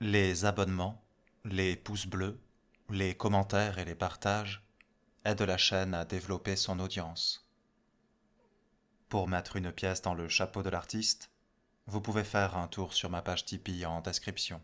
Les abonnements, les pouces bleus, les commentaires et les partages aident la chaîne à développer son audience. Pour mettre une pièce dans le chapeau de l'artiste, vous pouvez faire un tour sur ma page Tipeee en description.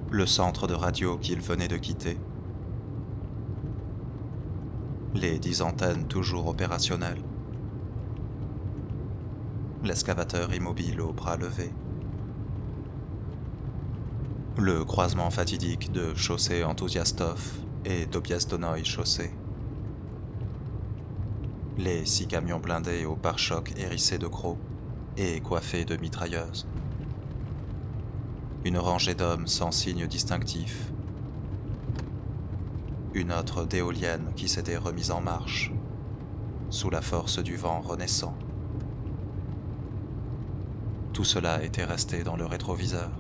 Le centre de radio qu'il venait de quitter, les 10 antennes toujours opérationnelles, l'excavateur immobile aux bras levés, le croisement fatidique de chaussée Enthousiastov et d'Obiezdonoï chaussée, les 6 camions blindés aux pare-chocs hérissés de crocs et coiffés de mitrailleuses, une rangée d'hommes sans signe distinctif, une autre d'éolienne qui s'était remise en marche, sous la force du vent renaissant. Tout cela était resté dans le rétroviseur.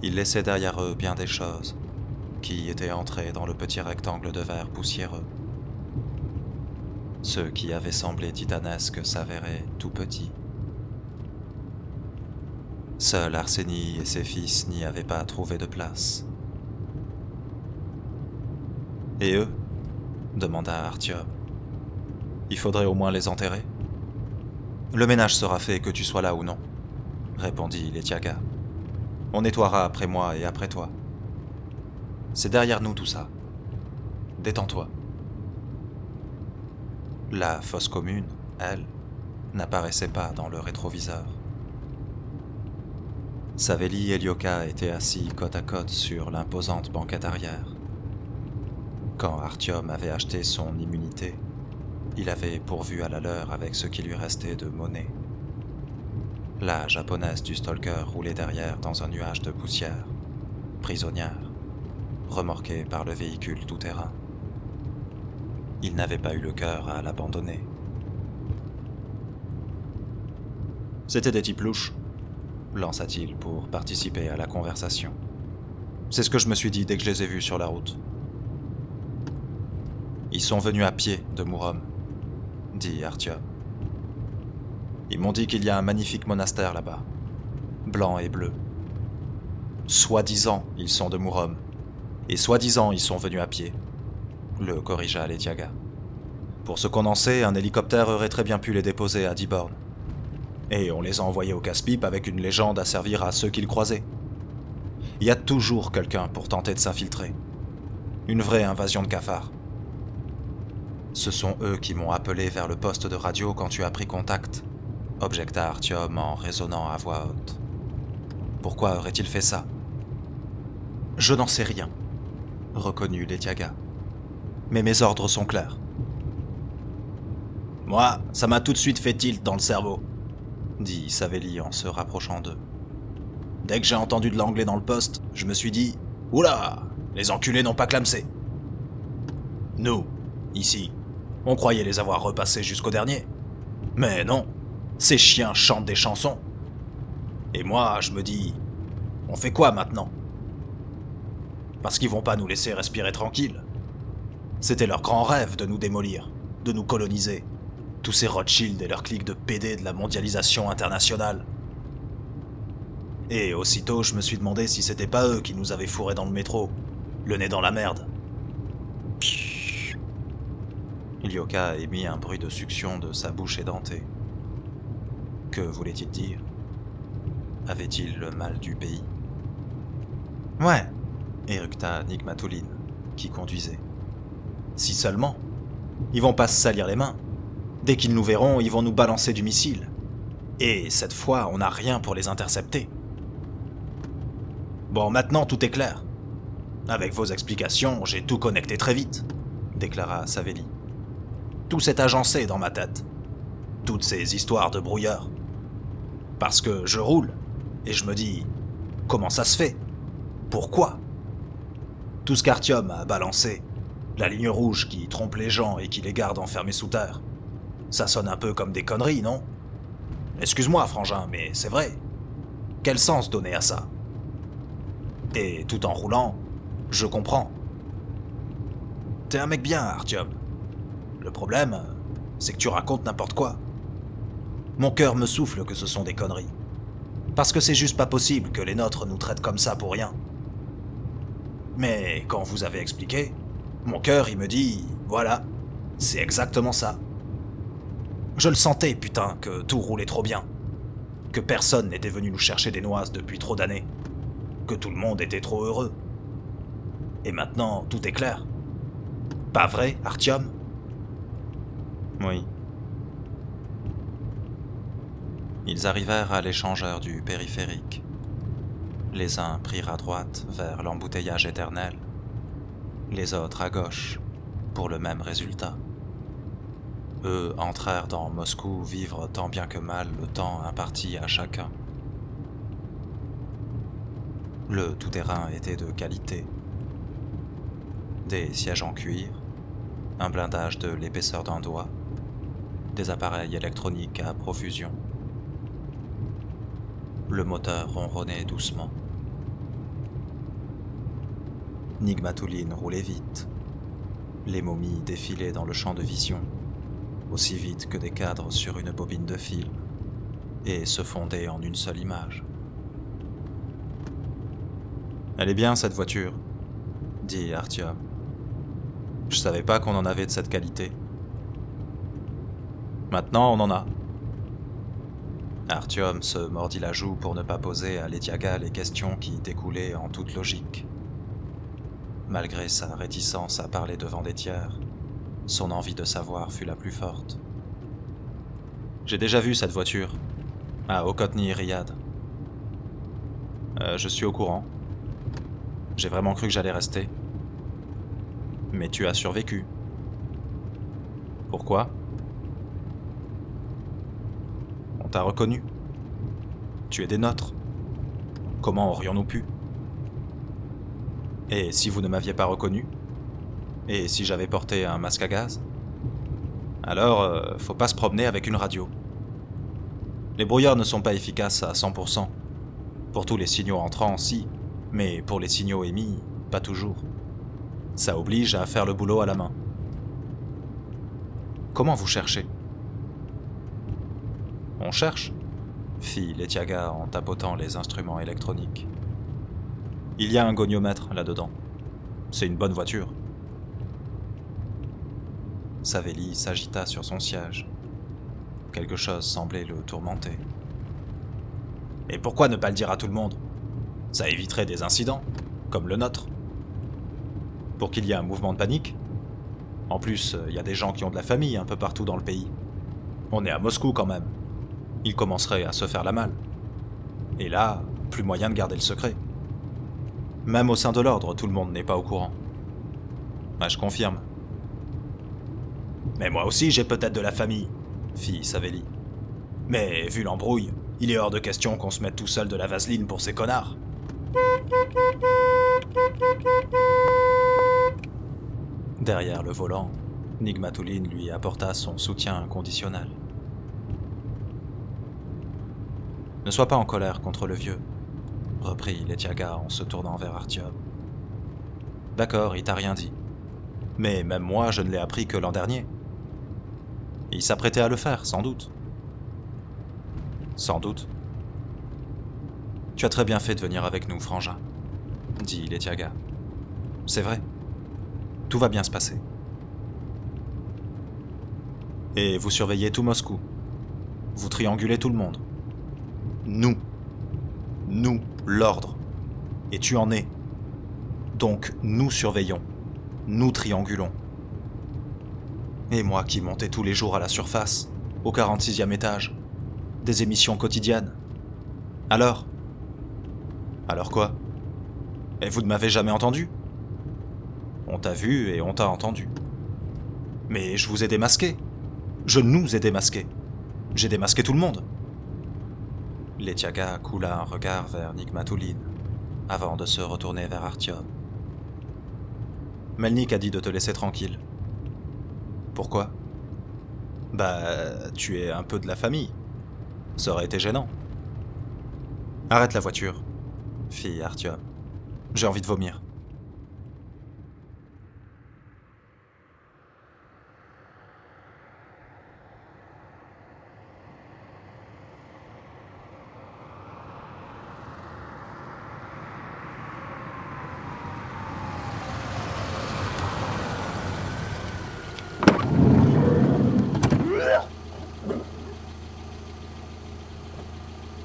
Ils laissaient derrière eux bien des choses qui étaient entrées dans le petit rectangle de verre poussiéreux. Ce qui avait semblé titanesque s'avérait tout petit. Seul Arseny et ses fils n'y avaient pas trouvé de place. « Et eux ?» demanda Artyom. « Il faudrait au moins les enterrer ?»« Le ménage sera fait que tu sois là ou non, » répondit Letiaga. « On nettoiera après moi et après toi. C'est derrière nous tout ça. Détends-toi. » La fosse commune, elle, n'apparaissait pas dans le rétroviseur. Savélie et Lyoka étaient assis côte à côte sur l'imposante banquette arrière. Quand Artyom avait acheté son immunité, il avait pourvu à la leur avec ce qui lui restait de monnaie. La japonaise du stalker roulait derrière dans un nuage de poussière, prisonnière, remorquée par le véhicule tout-terrain. Il n'avait pas eu le cœur à l'abandonner. C'était des types louches, lança-t-il pour participer à la conversation. C'est ce que je me suis dit dès que je les ai vus sur la route. Ils sont venus à pied de Murom, dit Artyom. Ils m'ont dit qu'il y a un magnifique monastère là-bas, blanc et bleu. Soi-disant, ils sont de Murom, et soi-disant, ils sont venus à pied, le corrigea Letiaga. Pour ce qu'on en sait, un hélicoptère aurait très bien pu les déposer à Diborn. Et on les a envoyés au casse-pipe avec une légende à servir à ceux qu'ils croisaient. Il y a toujours quelqu'un pour tenter de s'infiltrer. Une vraie invasion de cafards. Ce sont eux qui m'ont appelé vers le poste de radio quand tu as pris contact, objecta Artyom en résonnant à voix haute. Pourquoi aurait-il fait ça ? Je n'en sais rien, reconnut Letiaga. Mais mes ordres sont clairs. Moi, ça m'a tout de suite fait tilt dans le cerveau, dit Savélie en se rapprochant d'eux. Dès que j'ai entendu de l'anglais dans le poste, je me suis dit « Oula, les enculés n'ont pas clamsé !» Nous, ici, on croyait les avoir repassés jusqu'au dernier. Mais non, ces chiens chantent des chansons. Et moi, je me dis « On fait quoi maintenant ?» Parce qu'ils vont pas nous laisser respirer tranquille. C'était leur grand rêve de nous démolir, de nous coloniser. Tous ces Rothschild et leurs cliques de PD de la mondialisation internationale. Et aussitôt, je me suis demandé si c'était pas eux qui nous avaient fourrés dans le métro, le nez dans la merde. Lyoka émit un bruit de succion de sa bouche édentée. Que voulait-il dire ? Avait-il le mal du pays ? Ouais, éructa Nigmatouline, qui conduisait. Si seulement. Ils vont pas se salir les mains. Dès qu'ils nous verront, ils vont nous balancer du missile. Et cette fois, on n'a rien pour les intercepter. Bon, maintenant tout est clair. Avec vos explications, j'ai tout connecté très vite, déclara Savélie. Tout s'est agencé dans ma tête. Toutes ces histoires de brouilleurs. Parce que je roule, et je me dis, comment ça se fait? Pourquoi? Tout ce qu'Artyom a balancé, la ligne rouge qui trompe les gens et qui les garde enfermés sous terre, ça sonne un peu comme des conneries, non? Excuse-moi, frangin, mais c'est vrai. Quel sens donner à ça? Et tout en roulant, je comprends. T'es un mec bien, Artyom. Le problème, c'est que tu racontes n'importe quoi. Mon cœur me souffle que ce sont des conneries. Parce que c'est juste pas possible que les nôtres nous traitent comme ça pour rien. Mais quand vous avez expliqué, mon cœur il me dit, voilà, c'est exactement ça. Je le sentais, putain, que tout roulait trop bien. Que personne n'était venu nous chercher des noises depuis trop d'années. Que tout le monde était trop heureux. Et maintenant, tout est clair. Pas vrai, Artyom? Oui. Ils arrivèrent à l'échangeur du périphérique. Les uns prirent à droite vers l'embouteillage éternel, les autres à gauche, pour le même résultat. Eux entrèrent dans Moscou vivre tant bien que mal le temps imparti à chacun. Le tout-terrain était de qualité. Des sièges en cuir, un blindage de l'épaisseur d'un doigt, des appareils électroniques à profusion. Le moteur ronronnait doucement. Nigmatouline roulait vite. Les momies défilaient dans le champ de vision, aussi vite que des cadres sur une bobine de film, et se fondaient en une seule image. « Elle est bien, cette voiture, » dit Artyom. « Je savais pas qu'on en avait de cette qualité. Maintenant, on en a. » Artyom se mordit la joue pour ne pas poser à Letiaga les questions qui découlaient en toute logique. Malgré sa réticence à parler devant des tiers, son envie de savoir fut la plus forte. « J'ai déjà vu cette voiture, à Okotny Riyad. Je suis au courant. J'ai vraiment cru que j'allais rester. Mais tu as survécu. Pourquoi ? On t'a reconnu. Tu es des nôtres. Comment aurions-nous pu ? Et si vous ne m'aviez pas reconnu ? Et si j'avais porté un masque à gaz ? Alors, faut pas se promener avec une radio. Les brouillards ne sont pas efficaces à 100%. Pour tous les signaux entrants, si, mais pour les signaux émis, pas toujours. Ça oblige à faire le boulot à la main. Comment vous cherchez ? On cherche, fit Letiaga en tapotant les instruments électroniques. Il y a un goniomètre là-dedans. C'est une bonne voiture. Savelli s'agita sur son siège. Quelque chose semblait le tourmenter. Et pourquoi ne pas le dire à tout le monde ? Ça éviterait des incidents, comme le nôtre. Pour qu'il y ait un mouvement de panique. En plus, il y a des gens qui ont de la famille un peu partout dans le pays. On est à Moscou quand même. Ils commenceraient à se faire la malle. Et là, plus moyen de garder le secret. Même au sein de l'ordre, tout le monde n'est pas au courant. Ah, je confirme. Mais moi aussi, j'ai peut-être de la famille, fit Savelli. Mais vu l'embrouille, il est hors de question qu'on se mette tout seul de la vaseline pour ces connards. Derrière le volant, Nigmatouline lui apporta son soutien inconditionnel. Ne sois pas en colère contre le vieux, reprit Letiaga en se tournant vers Artyom. D'accord, il t'a rien dit. Mais même moi, je ne l'ai appris que l'an dernier. Il s'apprêtait à le faire, sans doute. Sans doute. Tu as très bien fait de venir avec nous, frangin, dit Letiaga. C'est vrai. Tout va bien se passer. Et vous surveillez tout Moscou. Vous triangulez tout le monde. Nous, l'ordre. Et tu en es. Donc nous surveillons. Nous triangulons. Et moi qui montais tous les jours à la surface, au 46e étage, des émissions quotidiennes. Alors quoi ? Et vous ne m'avez jamais entendu ? On t'a vu et on t'a entendu. Mais je vous ai démasqué. Je nous ai démasqués. J'ai démasqué tout le monde. Letiaga coula un regard vers Nigmatulin, avant de se retourner vers Artyom. Melnik a dit de te laisser tranquille. Pourquoi ? Bah, tu es un peu de la famille. Ça aurait été gênant. Arrête la voiture, fit Artyom. J'ai envie de vomir.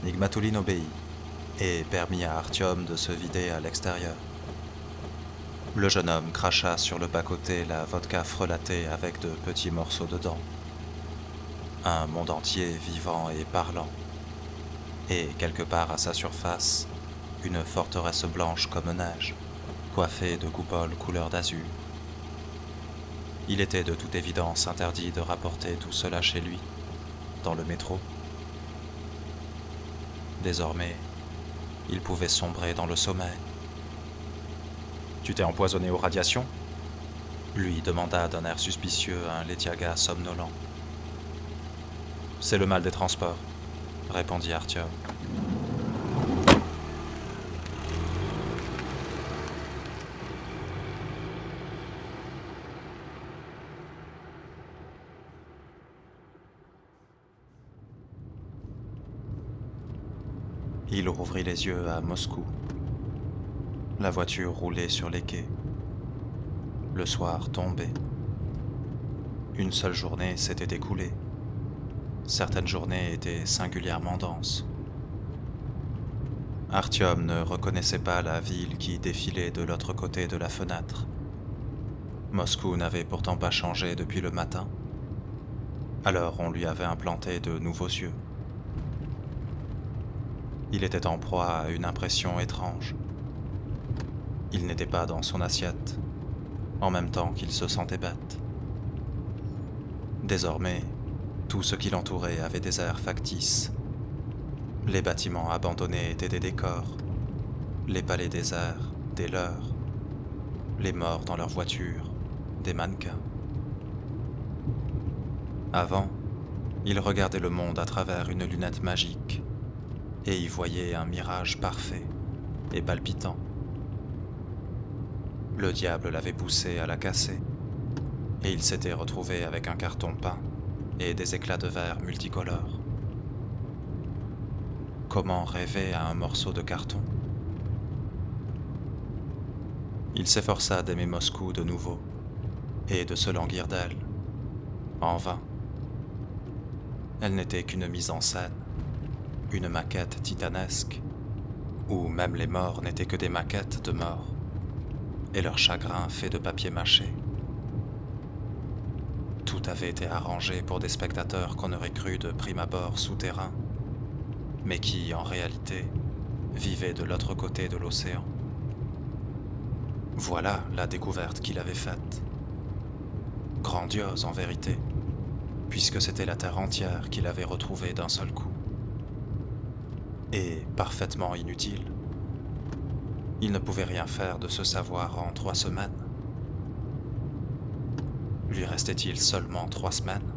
Nigmatulin obéit et permit à Artyom de se vider à l'extérieur. Le jeune homme cracha sur le bas-côté la vodka frelatée avec de petits morceaux dedans. Un monde entier vivant et parlant. Et quelque part à sa surface, une forteresse blanche comme neige, coiffée de coupoles couleur d'azur. Il était de toute évidence interdit de rapporter tout cela chez lui, dans le métro. Désormais, il pouvait sombrer dans le sommeil. « Tu t'es empoisonné aux radiations ?» lui demanda d'un air suspicieux un Letiaga somnolent. « C'est le mal des transports, » répondit Artyom. Il rouvrit les yeux à Moscou. La voiture roulait sur les quais. Le soir tombait. Une seule journée s'était écoulée. Certaines journées étaient singulièrement denses. Artyom ne reconnaissait pas la ville qui défilait de l'autre côté de la fenêtre. Moscou n'avait pourtant pas changé depuis le matin. Alors on lui avait implanté de nouveaux yeux. Il était en proie à une impression étrange. Il n'était pas dans son assiette, en même temps qu'il se sentait bête. Désormais, tout ce qui l'entourait avait des airs factices. Les bâtiments abandonnés étaient des décors, les palais déserts, des leurs, les morts dans leurs voitures, des mannequins. Avant, il regardait le monde à travers une lunette magique, et y voyait un mirage parfait et palpitant. Le diable l'avait poussé à la casser, et il s'était retrouvé avec un carton peint et des éclats de verre multicolores. Comment rêver à un morceau de carton ? Il s'efforça d'aimer Moscou de nouveau, et de se languir d'elle, en vain. Elle n'était qu'une mise en scène, une maquette titanesque, où même les morts n'étaient que des maquettes de morts, et leur chagrin fait de papier mâché. Tout avait été arrangé pour des spectateurs qu'on aurait cru de prime abord souterrains, mais qui, en réalité, vivaient de l'autre côté de l'océan. Voilà la découverte qu'il avait faite. Grandiose en vérité, puisque c'était la terre entière qu'il avait retrouvée d'un seul coup. Et parfaitement inutile. Il ne pouvait rien faire de ce savoir en 3 semaines. Lui restait-il seulement 3 semaines ?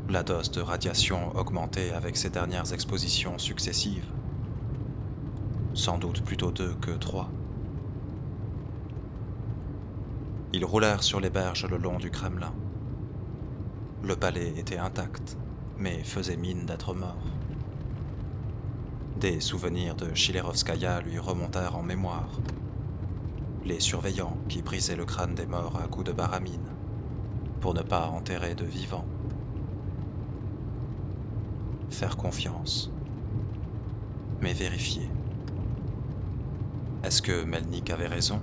La dose de radiation augmentait avec ses dernières expositions successives. Sans doute plutôt 2 que 3. Ils roulèrent sur les berges le long du Kremlin. Le palais était intact, mais faisait mine d'être mort. Des souvenirs de Chilerovskaya lui remontèrent en mémoire. Les surveillants qui brisaient le crâne des morts à coups de baramine, pour ne pas enterrer de vivants. Faire confiance, mais vérifier. Est-ce que Melnik avait raison ?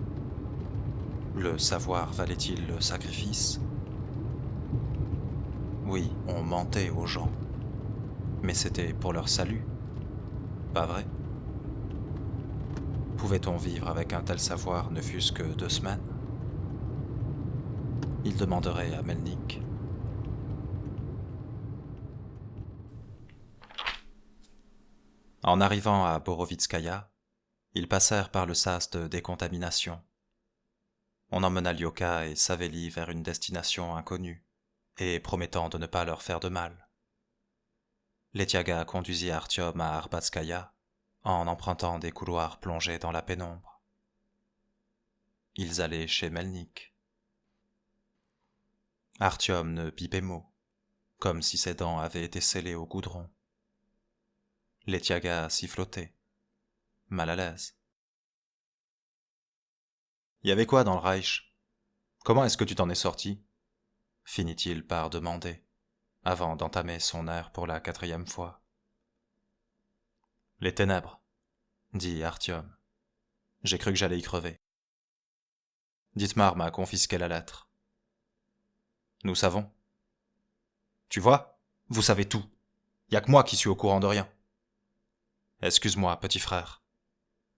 Le savoir valait-il le sacrifice ? Oui, on mentait aux gens, mais c'était pour leur salut. Pas vrai ? Pouvait-on vivre avec un tel savoir ne fût-ce que 2 semaines ? Il demanderait à Melnik. En arrivant à Borovitskaya, ils passèrent par le sas de décontamination. On emmena Lyoka et Saveli vers une destination inconnue, et promettant de ne pas leur faire de mal. Letiaga conduisit Artyom à Arbatskaya, en empruntant des couloirs plongés dans la pénombre. Ils allaient chez Melnik. Artyom ne pipait mot, comme si ses dents avaient été scellées au goudron. Letiaga sifflotait, mal à l'aise. « Y avait quoi dans le Reich ? Comment est-ce que tu t'en es sorti ?» finit-il par demander, avant d'entamer son air pour la 4e fois. « Les ténèbres, » dit Artyom. « J'ai cru que j'allais y crever. Dietmar m'a confisqué la lettre. Nous savons. Tu vois, vous savez tout. Y a que moi qui suis au courant de rien. » « Excuse-moi, petit frère, »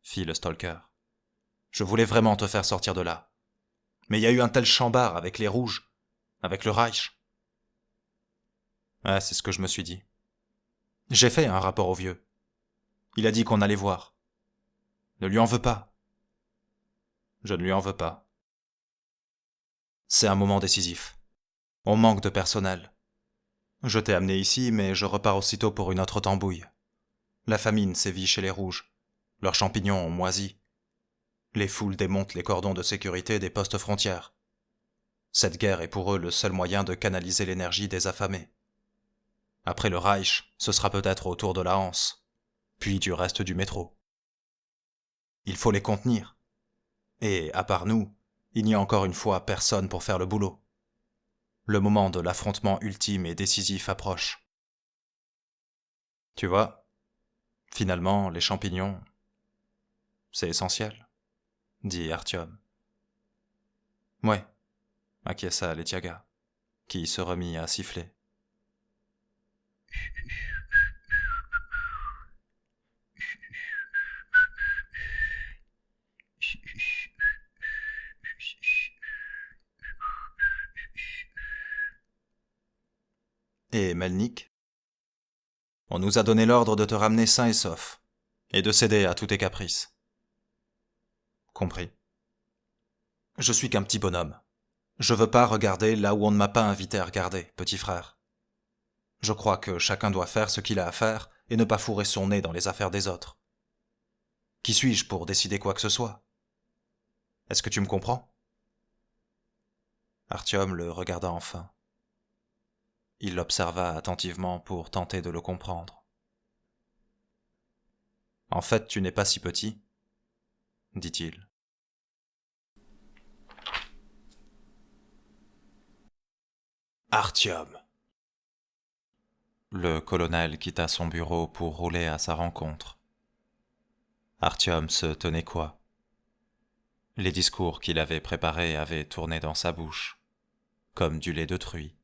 fit le stalker. « Je voulais vraiment te faire sortir de là. Mais il y a eu un tel chambard avec les rouges, avec le Reich. » Ouais, c'est ce que je me suis dit. J'ai fait un rapport au vieux. Il a dit qu'on allait voir. Ne lui en veux pas. Je ne lui en veux pas. C'est un moment décisif. On manque de personnel. Je t'ai amené ici, mais je repars aussitôt pour une autre tambouille. La famine sévit chez les rouges. Leurs champignons ont moisi. Les foules démontent les cordons de sécurité des postes frontières. Cette guerre est pour eux le seul moyen de canaliser l'énergie des affamés. Après le Reich, ce sera peut-être au tour de la Hanse, puis du reste du métro. Il faut les contenir. Et, à part nous, il n'y a encore une fois personne pour faire le boulot. Le moment de l'affrontement ultime et décisif approche. Tu vois, finalement, les champignons, c'est essentiel, dit Artyom. Ouais, acquiesça Letiaga, qui se remit à siffler. Et Melnik ? On nous a donné l'ordre de te ramener sain et sauf, et de céder à tous tes caprices. Compris. Je suis qu'un petit bonhomme. Je veux pas regarder là où on ne m'a pas invité à regarder, petit frère. Je crois que chacun doit faire ce qu'il a à faire et ne pas fourrer son nez dans les affaires des autres. Qui suis-je pour décider quoi que ce soit ? Est-ce que tu me comprends ? Artyom le regarda enfin. Il l'observa attentivement pour tenter de le comprendre. « En fait, tu n'es pas si petit, » dit-il. Artyom. Le colonel quitta son bureau pour rouler à sa rencontre. Artyom se tenait coi. Les discours qu'il avait préparés avaient tourné dans sa bouche, comme du lait de truie,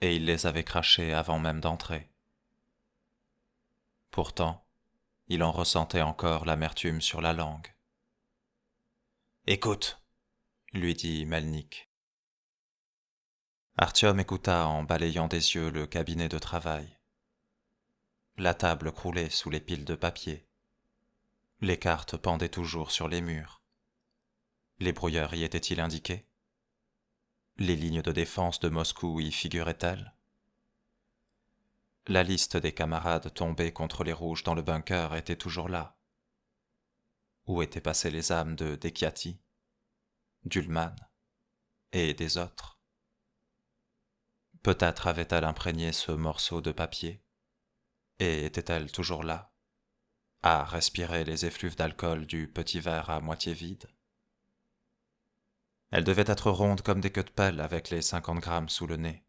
et il les avait crachés avant même d'entrer. Pourtant, il en ressentait encore l'amertume sur la langue. « Écoute, » lui dit Melnik. Artyom écouta en balayant des yeux le cabinet de travail. La table croulait sous les piles de papier. Les cartes pendaient toujours sur les murs. Les brouilleurs y étaient-ils indiqués ? Les lignes de défense de Moscou y figuraient-elles ? La liste des camarades tombés contre les rouges dans le bunker était toujours là. Où étaient passées les âmes de Dekiati, d'Ullmann et des autres ? Peut-être avait-elle imprégné ce morceau de papier, et était-elle toujours là, à respirer les effluves d'alcool du petit verre à moitié vide ? Elle devait être ronde comme des queues de pelle avec les 50 grammes sous le nez.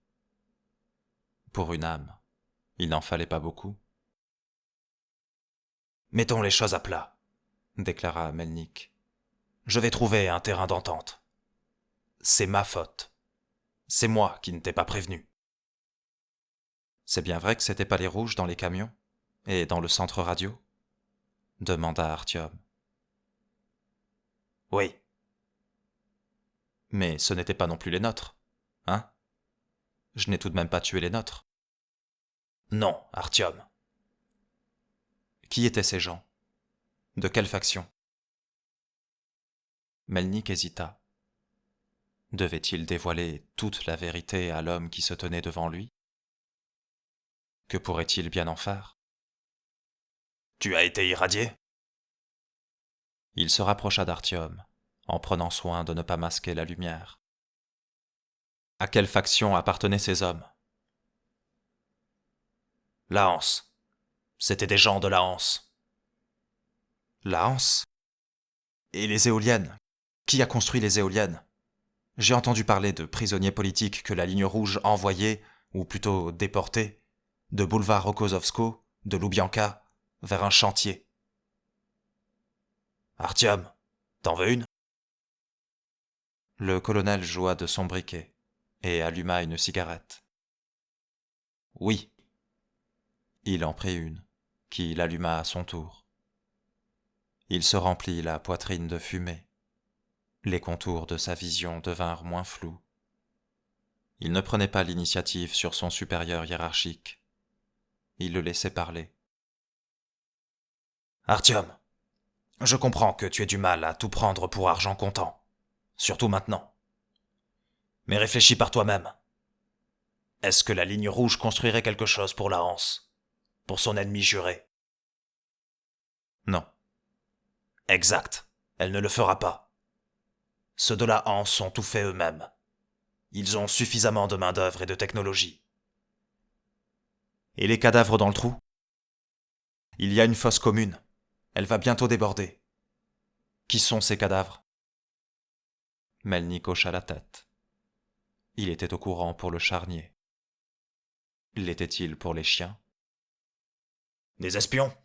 Pour une âme, il n'en fallait pas beaucoup. « Mettons les choses à plat, » déclara Melnik. « Je vais trouver un terrain d'entente. C'est ma faute. C'est moi qui ne t'ai pas prévenu. » C'est bien vrai que c'était pas les rouges dans les camions et dans le centre radio ? Demanda Artyom. Oui. Mais ce n'étaient pas non plus les nôtres, hein ? Je n'ai tout de même pas tué les nôtres. Non, Artyom. Qui étaient ces gens? De quelle faction? Melnik hésita. Devait-il dévoiler toute la vérité à l'homme qui se tenait devant lui? Que pourrait-il bien en faire? Tu as été irradié? Il se rapprocha d'Artyom, en prenant soin de ne pas masquer la lumière. À quelle faction appartenaient ces hommes? La Hanse. C'étaient des gens de la Hanse. La Hanse? Et les éoliennes? Qui a construit les éoliennes? J'ai entendu parler de prisonniers politiques que la ligne rouge envoyait, ou plutôt déportait, de boulevard Rokossovsko, de Loubianka, vers un chantier. Artyom, t'en veux une? Le colonel joua de son briquet et alluma une cigarette. Oui. Il en prit une, qu'il alluma à son tour. Il se remplit la poitrine de fumée. Les contours de sa vision devinrent moins flous. Il ne prenait pas l'initiative sur son supérieur hiérarchique. Il le laissait parler. Artyom, je comprends que tu aies du mal à tout prendre pour argent comptant, surtout maintenant. Mais réfléchis par toi-même. Est-ce que la ligne rouge construirait quelque chose pour la Hanse, pour son ennemi juré? Non. Exact, elle ne le fera pas. Ceux de la Hanse ont tout fait eux-mêmes. Ils ont suffisamment de main-d'œuvre et de technologie. Et les cadavres dans le trou? Il y a une fosse commune. Elle va bientôt déborder. Qui sont ces cadavres? Melnik hocha la tête. Il était au courant pour le charnier. L'était-il pour les chiens? Des espions?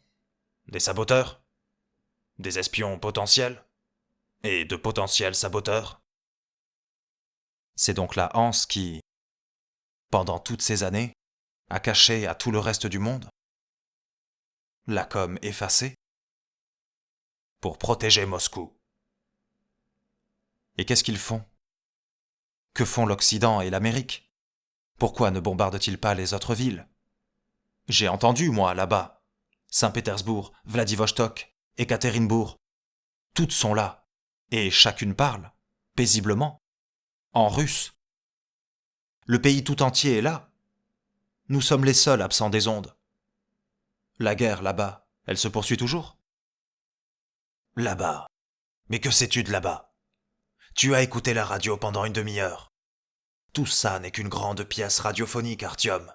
Des saboteurs? Des espions potentiels? Et de potentiels saboteurs? C'est donc la Hanse qui, pendant toutes ces années, a caché à tout le reste du monde? La com effacée? Pour protéger Moscou. Et qu'est-ce qu'ils font? Que font l'Occident et l'Amérique? Pourquoi ne bombardent-ils pas les autres villes? J'ai entendu, moi, là-bas. Saint-Pétersbourg, Vladivostok, Ekaterinbourg. Toutes sont là, et chacune parle, paisiblement, en russe. Le pays tout entier est là. Nous sommes les seuls absents des ondes. La guerre, là-bas, elle se poursuit toujours? Là-bas. Mais que sais-tu de là-bas? Tu as écouté la radio pendant une demi-heure. Tout ça n'est qu'une grande pièce radiophonique, Artyom.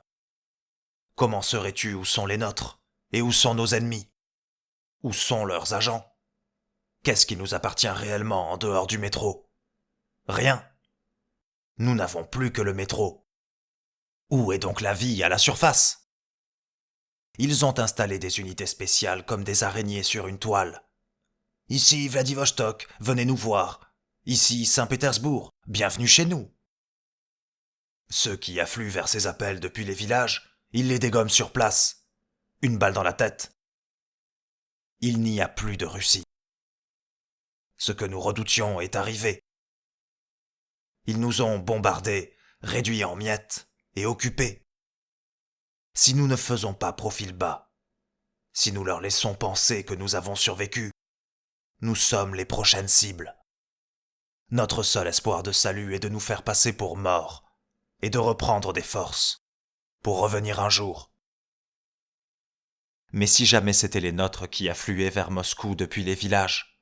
Comment saurais-tu où sont les nôtres? Et où sont nos ennemis? Où sont leurs agents? Qu'est-ce qui nous appartient réellement en dehors du métro? Rien. Nous n'avons plus que le métro. Où est donc la vie à la surface? Ils ont installé des unités spéciales comme des araignées sur une toile. Ici Vladivostok, venez nous voir. Ici Saint-Pétersbourg, bienvenue chez nous. Ceux qui affluent vers ces appels depuis les villages, ils les dégomment sur place. Une balle dans la tête. Il n'y a plus de Russie. Ce que nous redoutions est arrivé. Ils nous ont bombardés, réduits en miettes et occupés. Si nous ne faisons pas profil bas, si nous leur laissons penser que nous avons survécu, nous sommes les prochaines cibles. Notre seul espoir de salut est de nous faire passer pour morts et de reprendre des forces pour revenir un jour. Mais si jamais c'étaient les nôtres qui affluaient vers Moscou depuis les villages?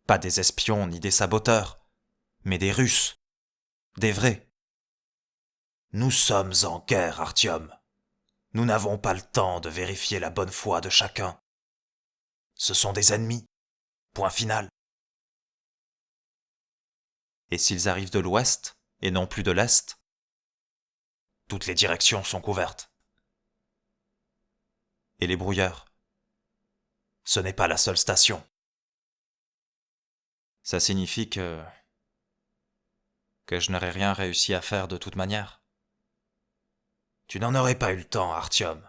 Pas des espions ni des saboteurs, mais des Russes, des vrais. Nous sommes en guerre, Artyom. Nous n'avons pas le temps de vérifier la bonne foi de chacun. Ce sont des ennemis. Point final. Et s'ils arrivent de l'ouest, et non plus de l'est? Toutes les directions sont couvertes. Et les brouilleurs? Ce n'est pas la seule station. Ça signifie que je n'aurais rien réussi à faire de toute manière. Tu n'en aurais pas eu le temps, Artyom.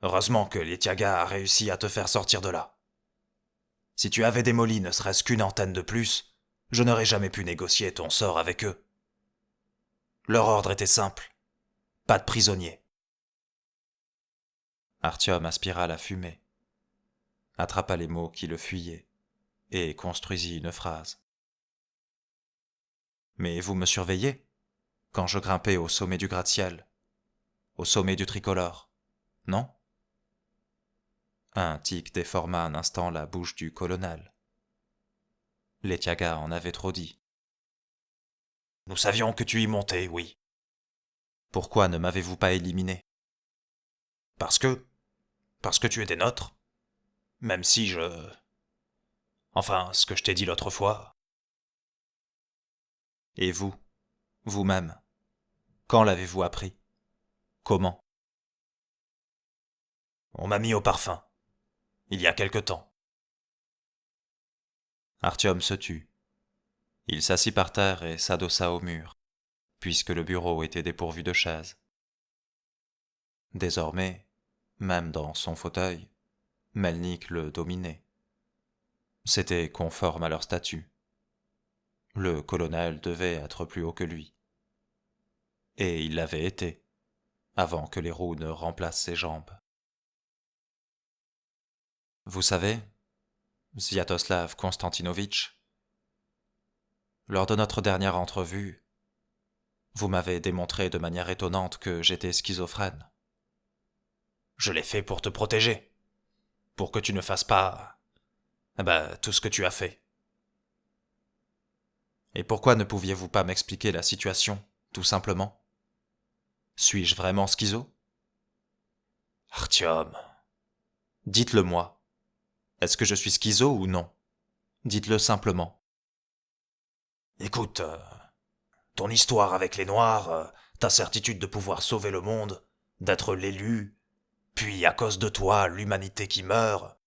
Heureusement que Letiaga a réussi à te faire sortir de là. Si tu avais démoli ne serait-ce qu'une antenne de plus, je n'aurais jamais pu négocier ton sort avec eux. Leur ordre était simple. Pas de prisonniers. Artyom aspira la fumée attrapa les mots qui le fuyaient et construisit une phrase. Mais vous me surveillez quand je grimpais au sommet du gratte-ciel, au sommet du tricolore, non? Un tic déforma un instant la bouche du colonel. Les Tiagas en avaient trop dit. Nous savions que tu y montais, oui. Pourquoi ne m'avez-vous pas éliminé? Parce que tu étais nôtre. Même si Enfin, ce que je t'ai dit l'autre fois. Et vous, vous-même, quand l'avez-vous appris? Comment? On m'a mis au parfum. Il y a quelque temps. Artyom se tut. Il s'assit par terre et s'adossa au mur, puisque le bureau était dépourvu de chaises. Désormais, même dans son fauteuil, Melnik le dominait. C'était conforme à leur statut. Le colonel devait être plus haut que lui. Et il l'avait été, avant que les roues ne remplacent ses jambes. Vous savez, Sviatoslav Konstantinovitch, lors de notre dernière entrevue, vous m'avez démontré de manière étonnante que j'étais schizophrène. Je l'ai fait pour te protéger. Pour que tu ne fasses pas... tout ce que tu as fait. Et pourquoi ne pouviez-vous pas m'expliquer la situation, tout simplement? Suis-je vraiment schizo? Artyom... Dites-le moi. Est-ce que je suis schizo ou non? Dites-le simplement. Écoute, ton histoire avec les Noirs, ta certitude de pouvoir sauver le monde, d'être l'élu, puis à cause de toi, l'humanité qui meurt.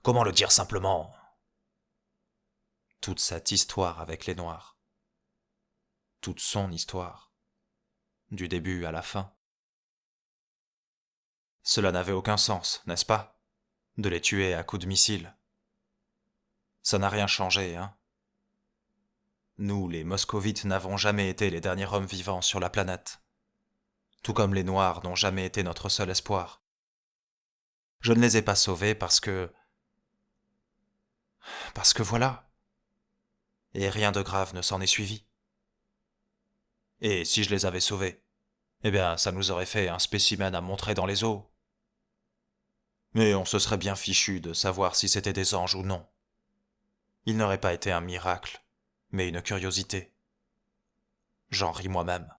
Comment le dire simplement? Toute cette histoire avec les Noirs. Toute son histoire. Du début à la fin. Cela n'avait aucun sens, n'est-ce pas? De les tuer à coups de missile. Ça n'a rien changé, hein? Nous, les Moscovites, n'avons jamais été les derniers hommes vivants sur la planète. Tout comme les Noirs n'ont jamais été notre seul espoir. Je ne les ai pas sauvés parce que voilà. Et rien de grave ne s'en est suivi. Et si je les avais sauvés, eh bien, ça nous aurait fait un spécimen à montrer dans les eaux. Mais on se serait bien fichu de savoir si c'était des anges ou non. Il n'aurait pas été un miracle, mais une curiosité. J'en ris moi-même.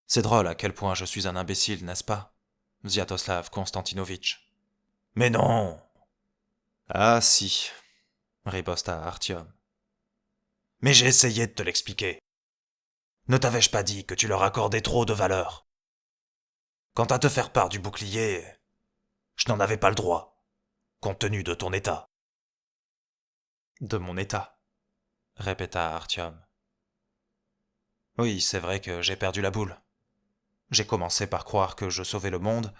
C'est drôle à quel point je suis un imbécile, n'est-ce pas, Sviatoslav Konstantinovitch? Mais non! Ah si, riposta Artyom. Mais j'ai essayé de te l'expliquer. Ne t'avais-je pas dit que tu leur accordais trop de valeur? Quant à te faire part du bouclier, je n'en avais pas le droit, compte tenu de ton état. De mon état, répéta Artyom. Oui, c'est vrai que j'ai perdu la boule. J'ai commencé par croire que je sauvais le monde,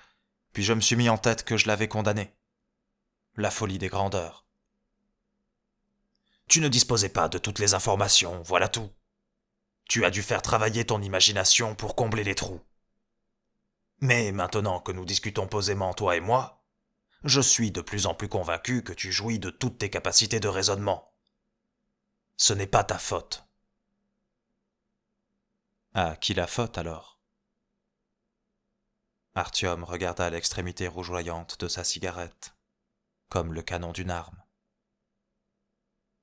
puis je me suis mis en tête que je l'avais condamné. La folie des grandeurs. Tu ne disposais pas de toutes les informations, voilà tout. Tu as dû faire travailler ton imagination pour combler les trous. Mais maintenant que nous discutons posément, toi et moi, je suis de plus en plus convaincu que tu jouis de toutes tes capacités de raisonnement. Ce n'est pas ta faute. À qui la faute alors? Artyom regarda l'extrémité rougeoyante de sa cigarette, comme le canon d'une arme.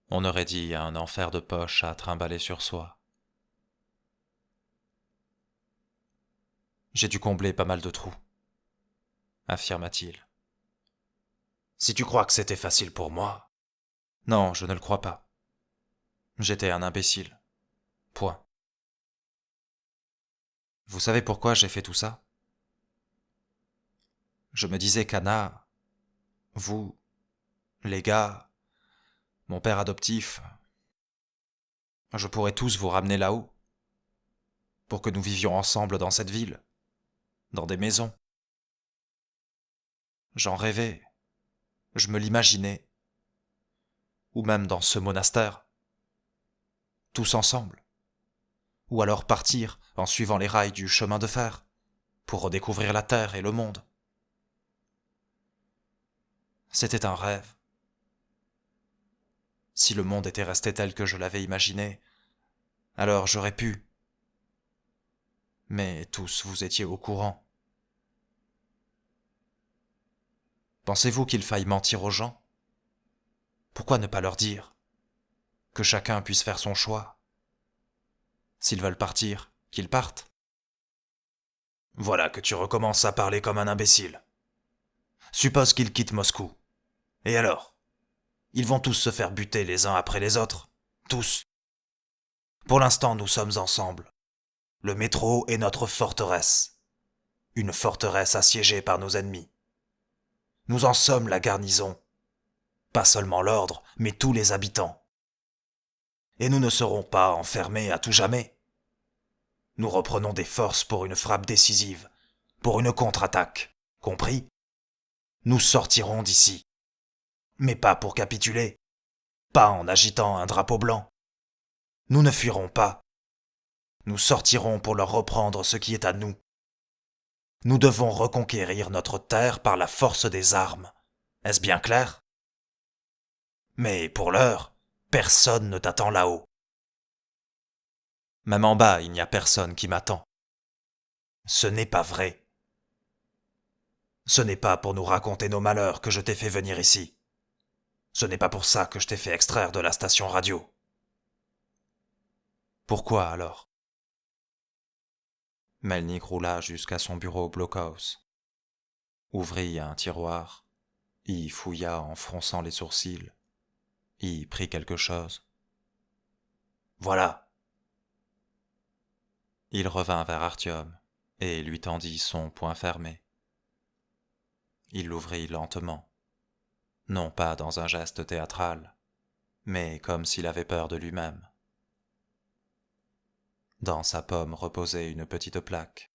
On aurait dit un enfer de poche à trimballer sur soi. J'ai dû combler pas mal de trous, affirma-t-il. Si tu crois que c'était facile pour moi... Non, je ne le crois pas. J'étais un imbécile. Point. Vous savez pourquoi j'ai fait tout ça? Je me disais qu'Anna, vous, les gars, mon père adoptif, je pourrais tous vous ramener là-haut, pour que nous vivions ensemble dans cette ville, dans des maisons. J'en rêvais, je me l'imaginais, ou même dans ce monastère, tous ensemble, ou alors partir en suivant les rails du chemin de fer, pour redécouvrir la terre et le monde. C'était un rêve. Si le monde était resté tel que je l'avais imaginé, alors j'aurais pu. Mais tous vous étiez au courant. Pensez-vous qu'il faille mentir aux gens? Pourquoi ne pas leur dire? Que chacun puisse faire son choix. S'ils veulent partir, qu'ils partent. Voilà que tu recommences à parler comme un imbécile. Suppose qu'ils quittent Moscou. Et alors? Ils vont tous se faire buter les uns après les autres. Tous. Pour l'instant, nous sommes ensemble. Le métro est notre forteresse. Une forteresse assiégée par nos ennemis. Nous en sommes la garnison. Pas seulement l'ordre, mais tous les habitants. Et nous ne serons pas enfermés à tout jamais. Nous reprenons des forces pour une frappe décisive, pour une contre-attaque. Compris? Nous sortirons d'ici. Mais pas pour capituler. Pas en agitant un drapeau blanc. Nous ne fuirons pas. Nous sortirons pour leur reprendre ce qui est à nous. Nous devons reconquérir notre terre par la force des armes. Est-ce bien clair? Mais pour l'heure, personne ne t'attend là-haut. Même en bas, il n'y a personne qui m'attend. Ce n'est pas vrai. Ce n'est pas pour nous raconter nos malheurs que je t'ai fait venir ici. Ce n'est pas pour ça que je t'ai fait extraire de la station radio. Pourquoi alors? Melnik roula jusqu'à son bureau au blockhouse, ouvrit un tiroir, y fouilla en fronçant les sourcils, y prit quelque chose. Voilà. Il revint vers Artyom et lui tendit son poing fermé. Il l'ouvrit lentement, non pas dans un geste théâtral, mais comme s'il avait peur de lui-même. Dans sa paume reposait une petite plaque.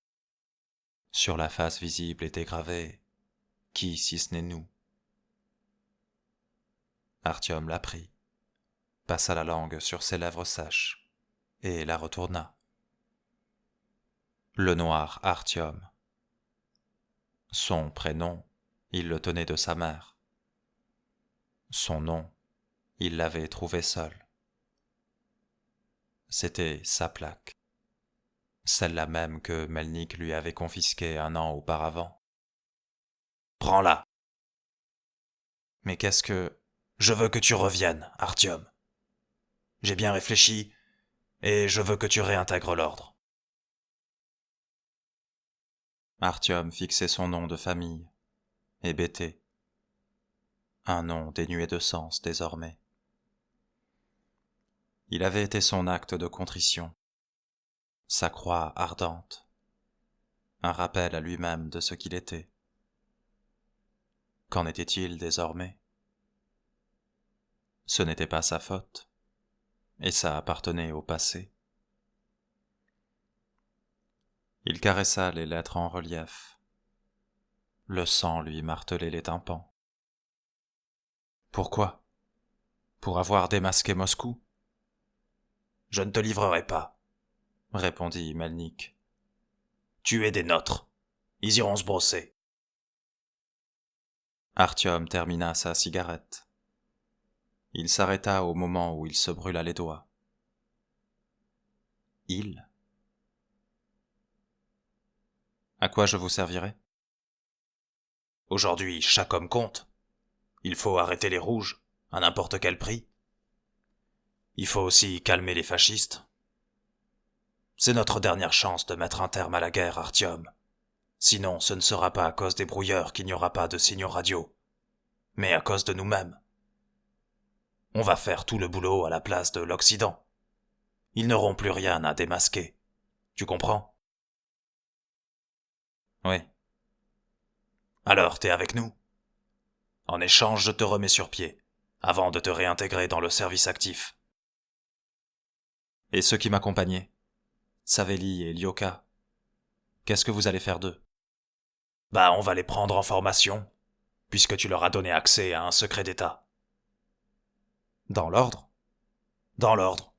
Sur la face visible était gravé « Qui si ce n'est nous ?» Artyom la prit, passa la langue sur ses lèvres sèches et la retourna. Le noir Artyom. Son prénom, il le tenait de sa mère. Son nom, il l'avait trouvé seul. C'était sa plaque, celle-là même que Melnik lui avait confisquée 1 an auparavant. « Prends-la. » Mais qu'est-ce que... Je veux que tu reviennes, Artyom. J'ai bien réfléchi, et je veux que tu réintègres l'ordre. Artyom fixait son nom de famille, hébété. Un nom dénué de sens désormais. Il avait été son acte de contrition, sa croix ardente, un rappel à lui-même de ce qu'il était. Qu'en était-il désormais? Ce n'était pas sa faute, et ça appartenait au passé. Il caressa les lettres en relief. Le sang lui martelait les tympans. Pourquoi? Pour avoir démasqué Moscou? Je ne te livrerai pas, répondit Melnik. Tu es des nôtres. Ils iront se brosser. Artyom termina sa cigarette. Il s'arrêta au moment où il se brûla les doigts. Il? À quoi je vous servirai? Aujourd'hui, chaque homme compte. Il faut arrêter les rouges, à n'importe quel prix. Il faut aussi calmer les fascistes. C'est notre dernière chance de mettre un terme à la guerre, Artyom. Sinon, ce ne sera pas à cause des brouilleurs qu'il n'y aura pas de signaux radio, mais à cause de nous-mêmes. On va faire tout le boulot à la place de l'Occident. Ils n'auront plus rien à démasquer. Tu comprends? Oui. Alors, t'es avec nous? En échange, je te remets sur pied, avant de te réintégrer dans le service actif. Et ceux qui m'accompagnaient? Saveli et Lyoka? Qu'est-ce que vous allez faire d'eux? Bah, on va les prendre en formation, puisque tu leur as donné accès à un secret d'État. Dans l'ordre? Dans l'ordre.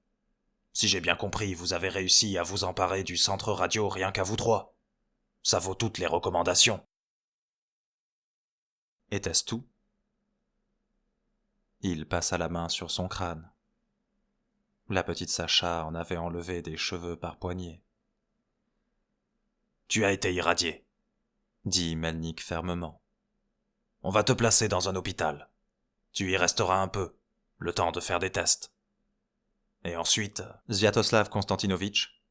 Si j'ai bien compris, vous avez réussi à vous emparer du centre radio rien qu'à vous trois. Ça vaut toutes les recommandations. Était-ce tout? Il passa la main sur son crâne. La petite Sacha en avait enlevé des cheveux par poignées. « Tu as été irradié, » dit Melnik fermement. « On va te placer dans un hôpital. Tu y resteras un peu, le temps de faire des tests. Et ensuite... » Sviatoslav Konstantinovitch,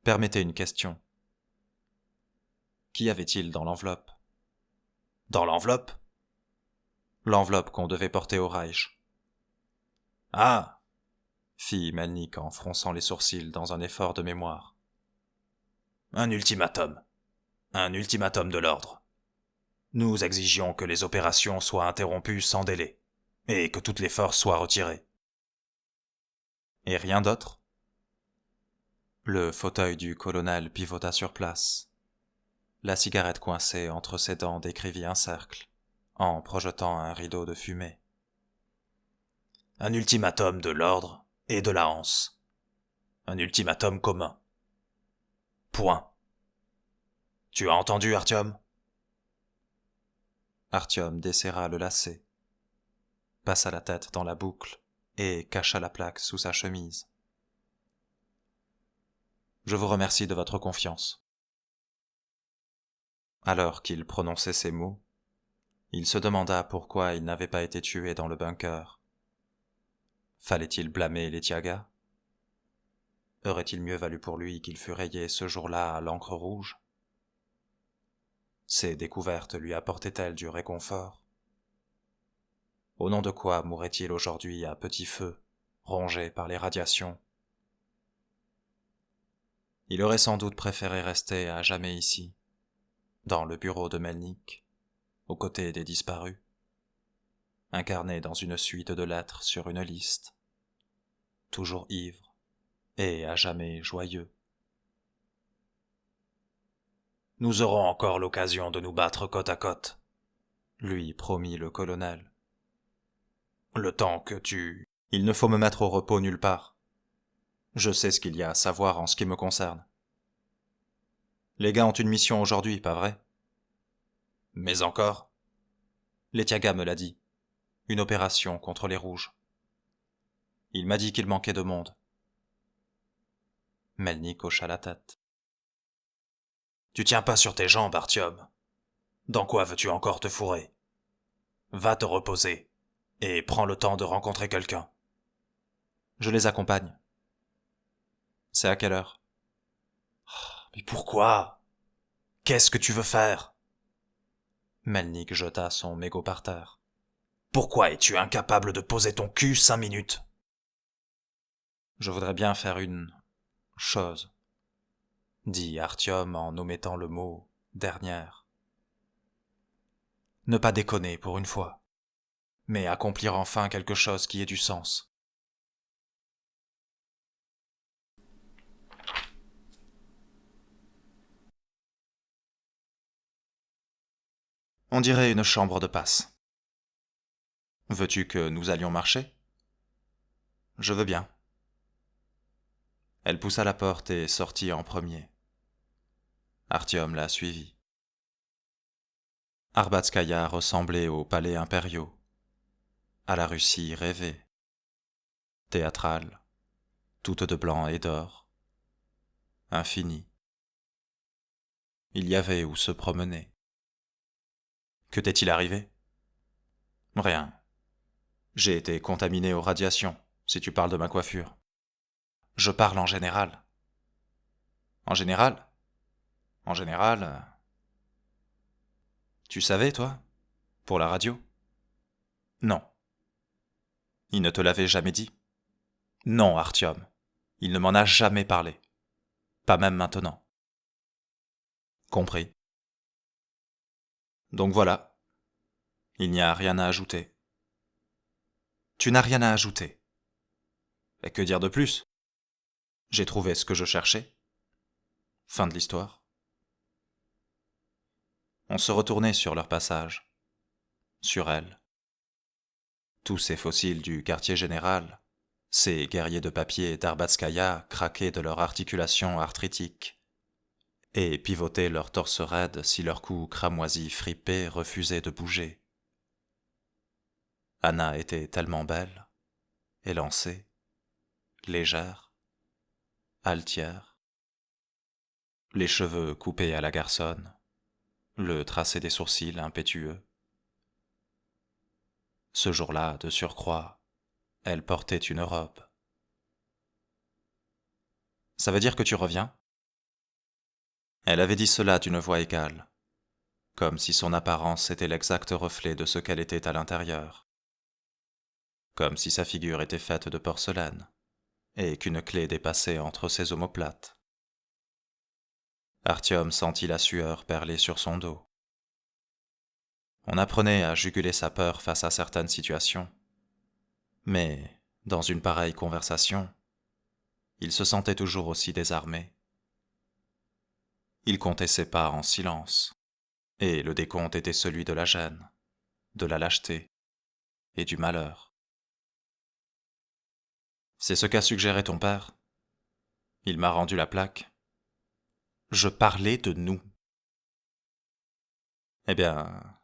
permettez une question. Qu'y avait-il dans l'enveloppe ? Dans l'enveloppe ? L'enveloppe qu'on devait porter au Reich. Ah ! Fit Melnik en fronçant les sourcils dans un effort de mémoire. Un ultimatum de l'ordre. Nous exigions que les opérations soient interrompues sans délai, et que toutes les forces soient retirées. Et rien d'autre ? Le fauteuil du colonel pivota sur place. La cigarette coincée entre ses dents décrivit un cercle, en projetant un rideau de fumée. Un ultimatum de l'ordre et de la Hanse. Un ultimatum commun. Point. Tu as entendu, Artyom ? Artyom desserra le lacet, passa la tête dans la boucle et cacha la plaque sous sa chemise. Je vous remercie de votre confiance. Alors qu'il prononçait ces mots, il se demanda pourquoi il n'avait pas été tué dans le bunker. Fallait-il blâmer Letiaga ? Aurait-il mieux valu pour lui qu'il fût rayé ce jour-là à l'encre rouge ? Ces découvertes lui apportaient-elles du réconfort ? Au nom de quoi mourrait-il aujourd'hui à petit feu, rongé par les radiations ? Il aurait sans doute préféré rester à jamais ici, dans le bureau de Melnik, aux côtés des disparus, incarné dans une suite de lettres sur une liste, toujours ivre et à jamais joyeux. Nous aurons encore l'occasion de nous battre côte à côte, lui promit le colonel. Le temps que tu... Il ne faut me mettre au repos nulle part. Je sais ce qu'il y a à savoir en ce qui me concerne. Les gars ont une mission aujourd'hui, pas vrai ? Mais encore ? Letiaga me l'a dit. Une opération contre les rouges. Il m'a dit qu'il manquait de monde. Melnik hocha la tête. Tu tiens pas sur tes jambes, Artyom. Dans quoi veux-tu encore te fourrer ? Va te reposer, et prends le temps de rencontrer quelqu'un. Je les accompagne. C'est à quelle heure ? Mais pourquoi ? Qu'est-ce que tu veux faire ? Melnik jeta son mégot par terre. Pourquoi es-tu incapable de poser ton cul 5 minutes ? Je voudrais bien faire une chose, dit Artyom en omettant le mot « dernière ». Ne pas déconner pour une fois, mais accomplir enfin quelque chose qui ait du sens. On dirait une chambre de passe. Veux-tu que nous allions marcher ? Je veux bien. Elle poussa la porte et sortit en premier. Artyom la suivit. Arbatskaya ressemblait aux palais impériaux, à la Russie rêvée, théâtrale, toute de blanc et d'or, infinie. Il y avait où se promener. Que t'est-il arrivé ? Rien. J'ai été contaminé aux radiations, si tu parles de ma coiffure. Je parle en général. En général ? En général... Tu savais, toi ? Pour la radio ? Non. Il ne te l'avait jamais dit ? Non, Artyom. Il ne m'en a jamais parlé. Pas même maintenant. Compris. Donc voilà. Il n'y a rien à ajouter. Tu n'as rien à ajouter. Et que dire de plus ? J'ai trouvé ce que je cherchais. Fin de l'histoire. On se retournait sur leur passage. Sur elle. Tous ces fossiles du quartier général, ces guerriers de papier d'Arbatskaya craquaient de leur articulation arthritique et pivotaient leur torse raide si leur cou cramoisi fripé refusait de bouger. Anna était tellement belle, élancée, légère, altière, les cheveux coupés à la garçonne, le tracé des sourcils impétueux. Ce jour-là, de surcroît, elle portait une robe. « Ça veut dire que tu reviens ?» Elle avait dit cela d'une voix égale, comme si son apparence était l'exact reflet de ce qu'elle était à l'intérieur, comme si sa figure était faite de porcelaine, et qu'une clé dépassait entre ses omoplates. Artyom sentit la sueur perler sur son dos. On apprenait à juguler sa peur face à certaines situations, mais, dans une pareille conversation, il se sentait toujours aussi désarmé. Il comptait ses pas en silence, et le décompte était celui de la gêne, de la lâcheté et du malheur. C'est ce qu'a suggéré ton père. Il m'a rendu la plaque. Je parlais de nous. Eh bien,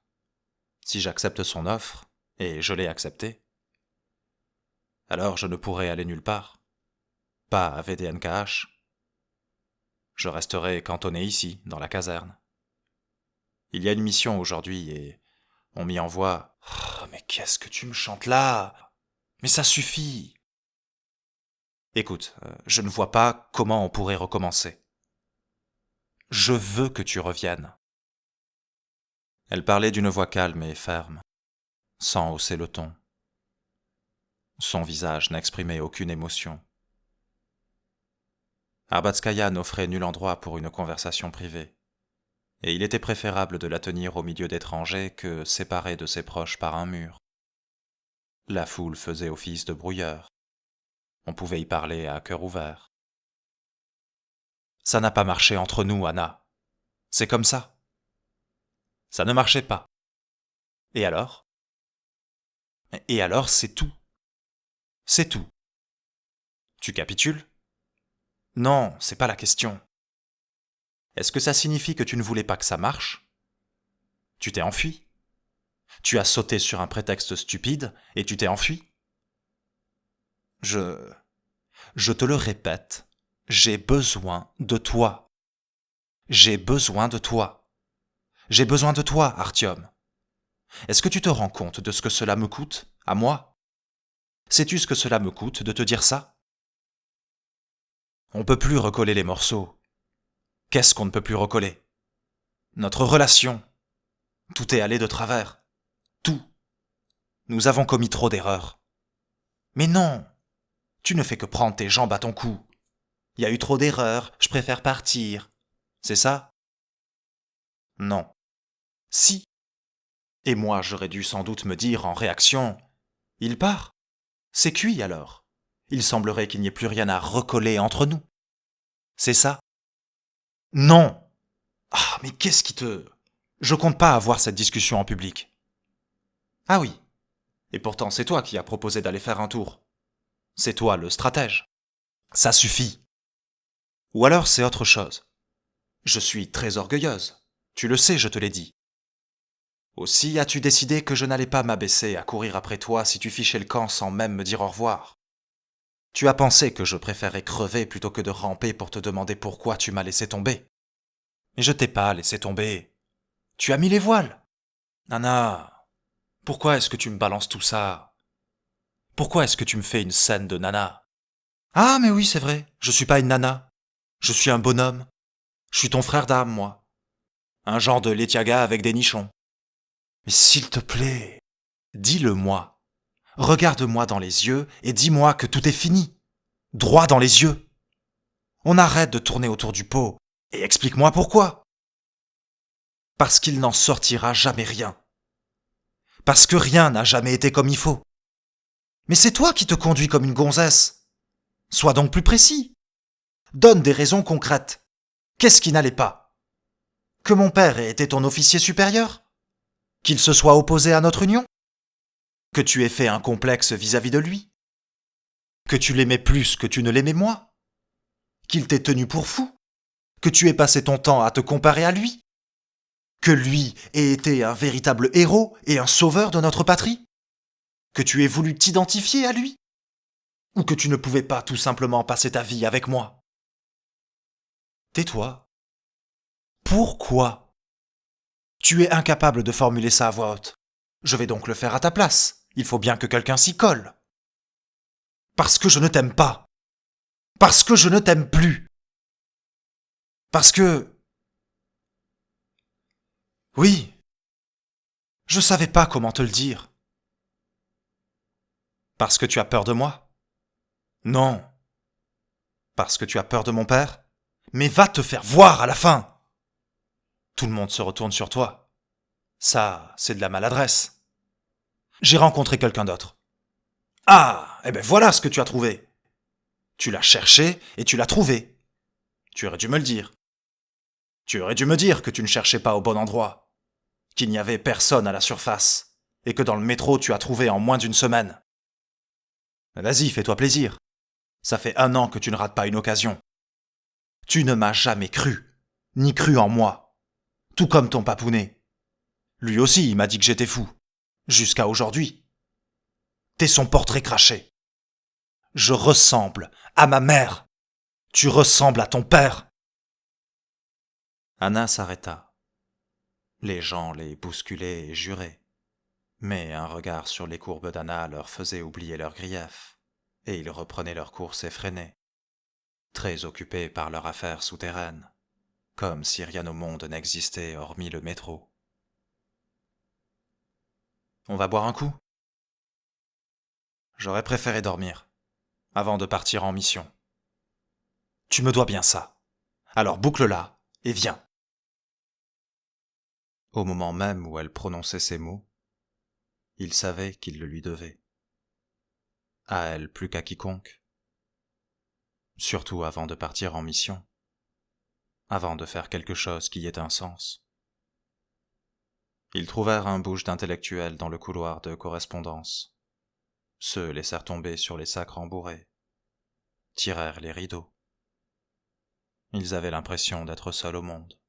si j'accepte son offre, et je l'ai acceptée, alors je ne pourrai aller nulle part, pas à VDNKH. Je resterai cantonné ici, dans la caserne. Il y a une mission aujourd'hui et on m'y envoie. Oh, mais qu'est-ce que tu me chantes là? Mais ça suffit. Écoute, je ne vois pas comment on pourrait recommencer. Je veux que tu reviennes. Elle parlait d'une voix calme et ferme, sans hausser le ton. Son visage n'exprimait aucune émotion. Arbatskaya n'offrait nul endroit pour une conversation privée, et il était préférable de la tenir au milieu d'étrangers que séparée de ses proches par un mur. La foule faisait office de brouilleur. On pouvait y parler à cœur ouvert. Ça n'a pas marché entre nous, Anna. C'est comme ça. Ça ne marchait pas. Et alors? Et alors, c'est tout. C'est tout. Tu capitules? Non, c'est pas la question. Est-ce que ça signifie que tu ne voulais pas que ça marche? Tu t'es enfui? Tu as sauté sur un prétexte stupide et tu t'es enfui? Je te le répète, j'ai besoin de toi. J'ai besoin de toi. J'ai besoin de toi, Artyom. Est-ce que tu te rends compte de ce que cela me coûte, à moi? Sais-tu ce que cela me coûte de te dire ça? On ne peut plus recoller les morceaux. Qu'est-ce qu'on ne peut plus recoller? Notre relation. Tout est allé de travers. Tout. Nous avons commis trop d'erreurs. Mais non! Tu ne fais que prendre tes jambes à ton cou. Il y a eu trop d'erreurs, je préfère partir. C'est ça? Non. Si. Et moi, j'aurais dû sans doute me dire en réaction, il part. C'est cuit alors. Il semblerait qu'il n'y ait plus rien à recoller entre nous. C'est ça? Non! Ah, mais qu'est-ce qui te... Je compte pas avoir cette discussion en public. Ah oui. Et pourtant, c'est toi qui as proposé d'aller faire un tour. C'est toi le stratège. Ça suffit. Ou alors c'est autre chose. Je suis très orgueilleuse. Tu le sais, je te l'ai dit. Aussi as-tu décidé que je n'allais pas m'abaisser à courir après toi si tu fichais le camp sans même me dire au revoir. Tu as pensé que je préférais crever plutôt que de ramper pour te demander pourquoi tu m'as laissé tomber. Mais je t'ai pas laissé tomber. Tu as mis les voiles. Nana, pourquoi est-ce que tu me balances tout ça? Pourquoi est-ce que tu me fais une scène de nana? Ah, mais oui, c'est vrai, je suis pas une nana. Je suis un bonhomme. Je suis ton frère d'âme, moi. Un genre de Letiaga avec des nichons. Mais s'il te plaît, dis-le-moi. Regarde-moi dans les yeux et dis-moi que tout est fini. Droit dans les yeux. On arrête de tourner autour du pot et explique-moi pourquoi. Parce qu'il n'en sortira jamais rien. Parce que rien n'a jamais été comme il faut. Mais c'est toi qui te conduis comme une gonzesse. Sois donc plus précis. Donne des raisons concrètes. Qu'est-ce qui n'allait pas? Que mon père ait été ton officier supérieur? Qu'il se soit opposé à notre union? Que tu aies fait un complexe vis-à-vis de lui? Que tu l'aimais plus que tu ne l'aimais moi? Qu'il t'ait tenu pour fou? Que tu aies passé ton temps à te comparer à lui? Que lui ait été un véritable héros et un sauveur de notre patrie? Que tu aies voulu t'identifier à lui? Ou que tu ne pouvais pas tout simplement passer ta vie avec moi? Tais-toi. Pourquoi? Tu es incapable de formuler ça à voix haute. Je vais donc le faire à ta place. Il faut bien que quelqu'un s'y colle. Parce que je ne t'aime pas. Parce que je ne t'aime plus. Parce que... Oui. Je savais pas comment te le dire. Parce que tu as peur de moi? Non. Parce que tu as peur de mon père? Mais va te faire voir à la fin! Tout le monde se retourne sur toi. Ça, c'est de la maladresse. J'ai rencontré quelqu'un d'autre. Ah, eh ben voilà ce que tu as trouvé. Tu l'as cherché et tu l'as trouvé. Tu aurais dû me le dire. Tu aurais dû me dire que tu ne cherchais pas au bon endroit, qu'il n'y avait personne à la surface, et que dans le métro tu as trouvé en moins d'une semaine. Vas-y, fais-toi plaisir. Ça fait 1 an que tu ne rates pas une occasion. Tu ne m'as jamais cru, ni cru en moi. Tout comme ton papounet. Lui aussi, il m'a dit que j'étais fou. Jusqu'à aujourd'hui. T'es son portrait craché. Je ressemble à ma mère. Tu ressembles à ton père. Anna s'arrêta. Les gens les bousculaient et juraient. Mais un regard sur les courbes d'Anna leur faisait oublier leurs griefs, et ils reprenaient leur course effrénée, très occupés par leur affaire souterraine, comme si rien au monde n'existait hormis le métro. On va boire un coup? J'aurais préféré dormir, avant de partir en mission. Tu me dois bien ça. Alors boucle-la, et viens. Au moment même où elle prononçait ces mots, il savait qu'il le lui devait. À elle plus qu'à quiconque. Surtout avant de partir en mission. Avant de faire quelque chose qui ait un sens. Ils trouvèrent un bouge d'intellectuels dans le couloir de correspondance. Se laissèrent tomber sur les sacs rembourrés. Tirèrent les rideaux. Ils avaient l'impression d'être seuls au monde.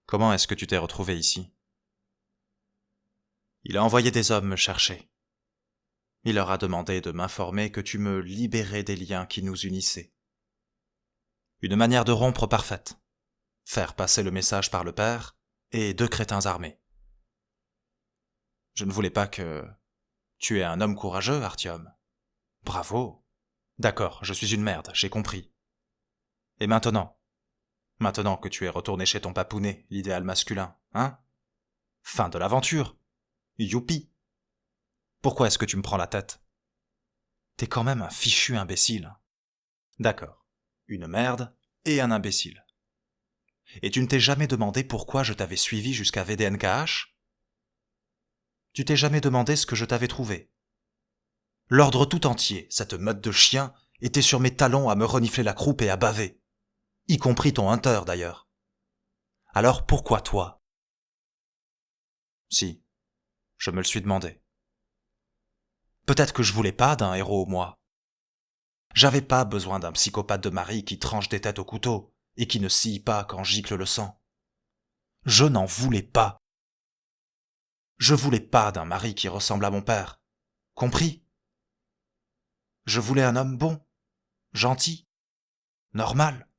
Comment est-ce que tu t'es retrouvé ici? Il a envoyé des hommes me chercher. Il leur a demandé de m'informer que tu me libérais des liens qui nous unissaient. Une manière de rompre parfaite. Faire passer le message par le père et 2 crétins armés. Je ne voulais pas que... Tu es un homme courageux, Artyom. Bravo. D'accord, je suis une merde, j'ai compris. Et maintenant? Maintenant que tu es retourné chez ton papounet, l'idéal masculin, hein? Fin de l'aventure. Youpi. Pourquoi est-ce que tu me prends la tête? T'es quand même un fichu imbécile. D'accord. Une merde et un imbécile. Et tu ne t'es jamais demandé pourquoi je t'avais suivi jusqu'à VDNKH? Tu t'es jamais demandé ce que je t'avais trouvé? L'ordre tout entier, cette meute de chiens, était sur mes talons à me renifler la croupe et à baver. Y compris ton hunter, d'ailleurs. Alors pourquoi toi? Si, je me le suis demandé. Peut-être que je voulais pas d'un héros, moi. J'avais pas besoin d'un psychopathe de mari qui tranche des têtes au couteau et qui ne scie pas quand gicle le sang. Je n'en voulais pas. Je voulais pas d'un mari qui ressemble à mon père. Compris? Je voulais un homme bon, gentil, normal,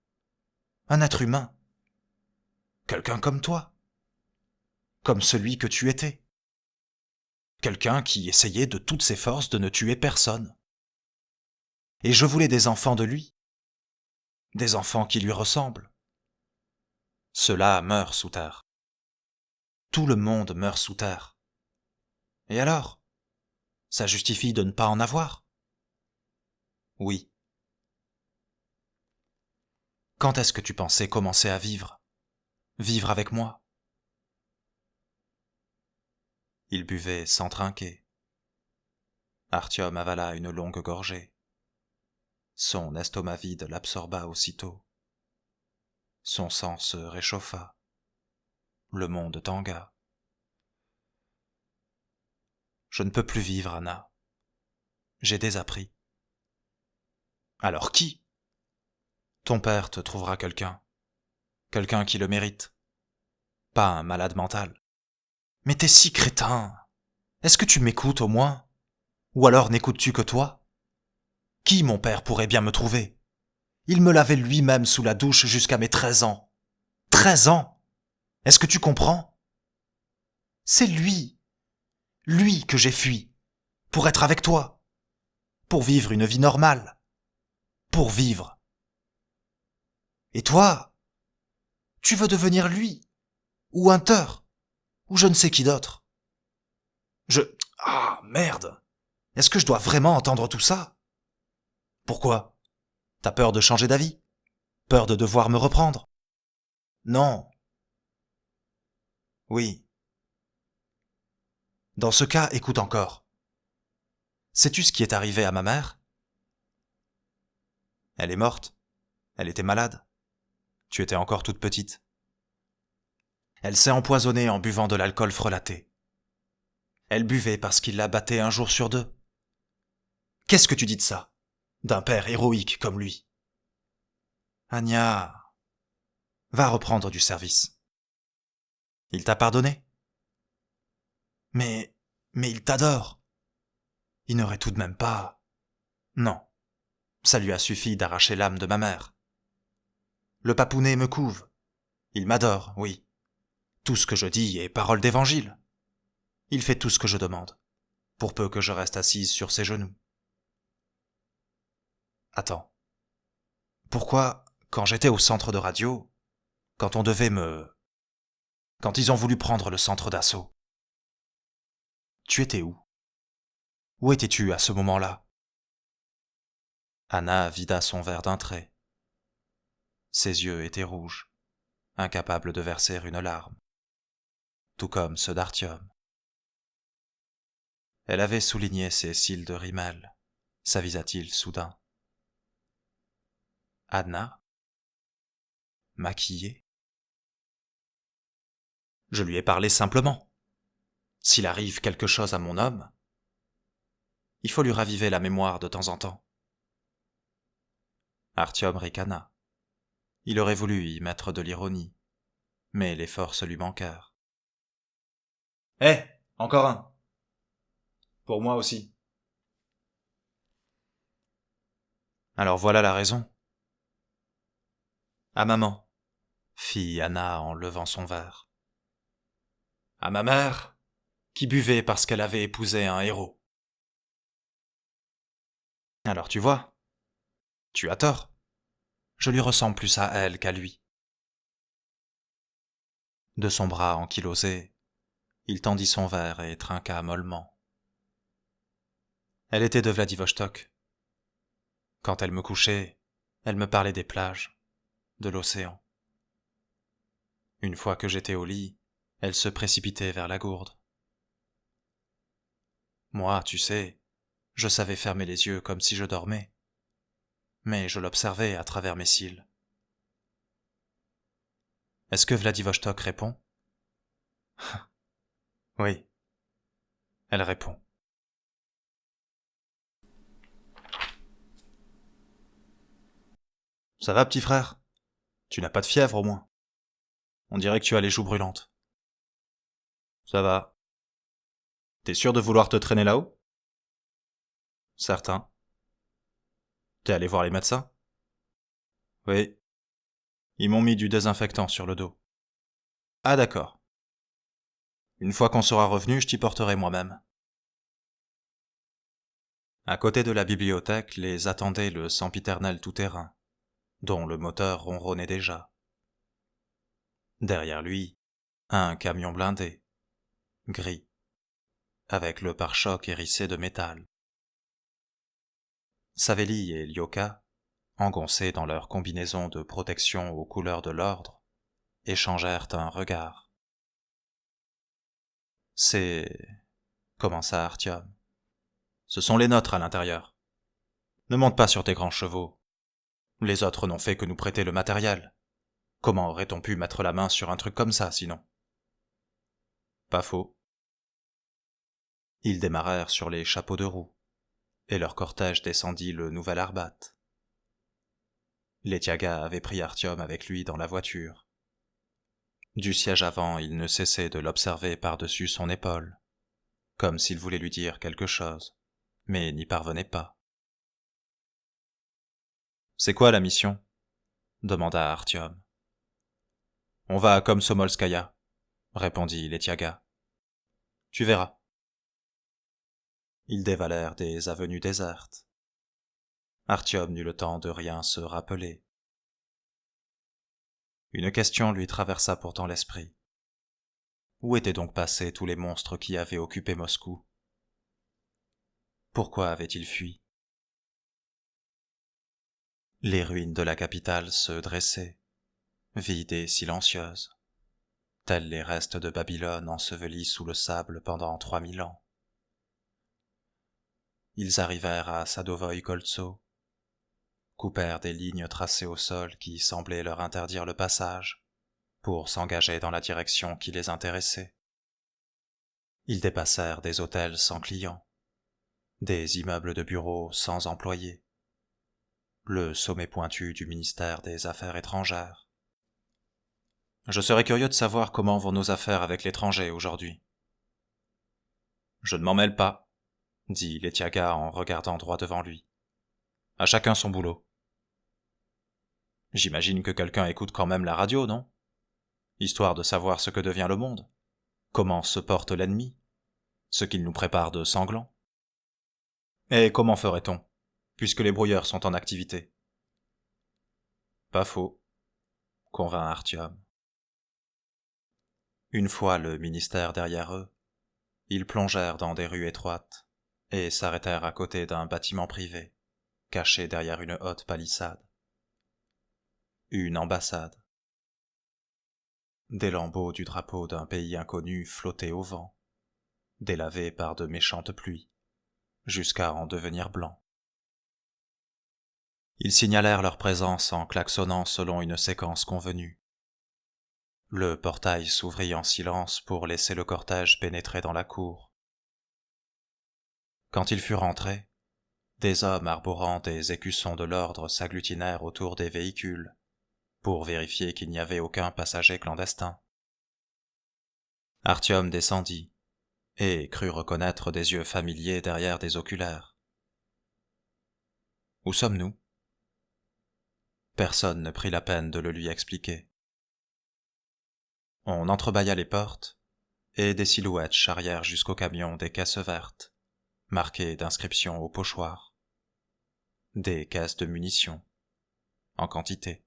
un être humain. Quelqu'un comme toi. Comme celui que tu étais. Quelqu'un qui essayait de toutes ses forces de ne tuer personne. Et je voulais des enfants de lui. Des enfants qui lui ressemblent. Ceux-là meurent sous terre. Tout le monde meurt sous terre. Et alors? Ça justifie de ne pas en avoir? Oui. Quand est-ce que tu pensais commencer à vivre? Vivre avec moi? Il buvait sans trinquer. Artyom avala une longue gorgée. Son estomac vide l'absorba aussitôt. Son sang se réchauffa. Le monde tangua. Je ne peux plus vivre, Anna. J'ai désappris. Alors qui? Ton père te trouvera quelqu'un. Quelqu'un qui le mérite. Pas un malade mental. Mais t'es si crétin. Est-ce que tu m'écoutes au moins? Ou alors n'écoutes-tu que toi? Qui, mon père, pourrait bien me trouver? Il me lavait lui-même sous la douche jusqu'à mes 13 ans. 13 ans! Est-ce que tu comprends? C'est lui que j'ai fui, pour être avec toi, pour vivre une vie normale, pour vivre. Et toi, tu veux devenir lui, ou Hunter, ou je ne sais qui d'autre. Ah, merde! Est-ce que je dois vraiment entendre tout ça? Pourquoi? T'as peur de changer d'avis? Peur de devoir me reprendre? Non. Oui. Dans ce cas, écoute encore. Sais-tu ce qui est arrivé à ma mère? Elle est morte. Elle était malade. Tu étais encore toute petite. Elle s'est empoisonnée en buvant de l'alcool frelaté. Elle buvait parce qu'il la battait un jour sur deux. Qu'est-ce que tu dis de ça? D'un père héroïque comme lui. Anya, va reprendre du service. Il t'a pardonné? Mais il t'adore. Il n'aurait tout de même pas... Non, ça lui a suffi d'arracher l'âme de ma mère. Le papounet me couve. Il m'adore, oui. Tout ce que je dis est parole d'évangile. Il fait tout ce que je demande, pour peu que je reste assise sur ses genoux. Attends. Pourquoi, quand j'étais au centre de radio, quand ils ont voulu prendre le centre d'assaut, tu étais où? Où étais-tu à ce moment-là? Anna vida son verre d'un trait. Ses yeux étaient rouges, incapables de verser une larme, tout comme ceux d'Artyom. Elle avait souligné ses cils de rimel, s'avisa-t-il soudain. Anna? Maquillée? Je lui ai parlé simplement. S'il arrive quelque chose à mon homme, il faut lui raviver la mémoire de temps en temps. Artyom ricana. Il aurait voulu y mettre de l'ironie, mais les forces lui manquèrent. Encore un. Pour moi aussi. Alors voilà la raison. À maman, fit Anna en levant son verre. À ma mère, qui buvait parce qu'elle avait épousé un héros. Alors tu vois, tu as tort. Je lui ressemble plus à elle qu'à lui. De son bras ankylosé, il tendit son verre et trinqua mollement. Elle était de Vladivostok. Quand elle me couchait, elle me parlait des plages, de l'océan. Une fois que j'étais au lit, elle se précipitait vers la gourde. Moi, tu sais, je savais fermer les yeux comme si je dormais, mais je l'observais à travers mes cils. Est-ce que Vladivostok répond? Oui, elle répond. Ça va, petit frère? Tu n'as pas de fièvre au moins? On dirait que tu as les joues brûlantes. Ça va. T'es sûr de vouloir te traîner là-haut? Certain. T'es allé voir les médecins? Oui. Ils m'ont mis du désinfectant sur le dos. Ah d'accord. Une fois qu'on sera revenu, je t'y porterai moi-même. À côté de la bibliothèque les attendait le sempiternel tout-terrain, dont le moteur ronronnait déjà. Derrière lui, un camion blindé, gris, avec le pare-choc hérissé de métal. Savelli et Lyoka, engoncés dans leur combinaison de protection aux couleurs de l'ordre, échangèrent un regard. C'est... commença Artyom. Ce sont les nôtres à l'intérieur. Ne monte pas sur tes grands chevaux. Les autres n'ont fait que nous prêter le matériel. Comment aurait-on pu mettre la main sur un truc comme ça, sinon? Pas faux. Ils démarrèrent sur les chapeaux de roue, et leur cortège descendit le nouvel Arbat. Letyaga avait pris Artyom avec lui dans la voiture. Du siège avant, il ne cessait de l'observer par-dessus son épaule, comme s'il voulait lui dire quelque chose, mais n'y parvenait pas. « C'est quoi la mission ?» demanda Artyom. « On va à Komsomolskaya, » répondit Letiaga. « Tu verras. » Ils dévalèrent des avenues désertes. Artyom n'eut le temps de rien se rappeler. Une question lui traversa pourtant l'esprit. Où étaient donc passés tous les monstres qui avaient occupé Moscou? Pourquoi avaient-ils fui? Les ruines de la capitale se dressaient, vides et silencieuses, tels les restes de Babylone ensevelis sous le sable pendant 3000 ans. Ils arrivèrent à Sadovoï Koltso, coupèrent des lignes tracées au sol qui semblaient leur interdire le passage, pour s'engager dans la direction qui les intéressait. Ils dépassèrent des hôtels sans clients, des immeubles de bureaux sans employés, le sommet pointu du ministère des Affaires étrangères. « Je serais curieux de savoir comment vont nos affaires avec l'étranger aujourd'hui. »« Je ne m'en mêle pas, » dit Letiaga en regardant droit devant lui. « À chacun son boulot. »« J'imagine que quelqu'un écoute quand même la radio, non? Histoire de savoir ce que devient le monde, comment se porte l'ennemi, ce qu'il nous prépare de sanglant. Et comment ferait-on, puisque les brouilleurs sont en activité? » Pas faux, convint Artyom. Une fois le ministère derrière eux, ils plongèrent dans des rues étroites et s'arrêtèrent à côté d'un bâtiment privé, caché derrière une haute palissade. Une ambassade. Des lambeaux du drapeau d'un pays inconnu flottaient au vent, délavés par de méchantes pluies, jusqu'à en devenir blancs. Ils signalèrent leur présence en klaxonnant selon une séquence convenue. Le portail s'ouvrit en silence pour laisser le cortège pénétrer dans la cour. Quand ils furent entrés, des hommes arborant des écussons de l'ordre s'agglutinèrent autour des véhicules pour vérifier qu'il n'y avait aucun passager clandestin. Artyom descendit et crut reconnaître des yeux familiers derrière des oculaires. « Où sommes-nous » Personne ne prit la peine de le lui expliquer. On entrebâilla les portes, et des silhouettes charrièrent jusqu'au camion des caisses vertes, marquées d'inscriptions au pochoir. Des caisses de munitions, en quantité.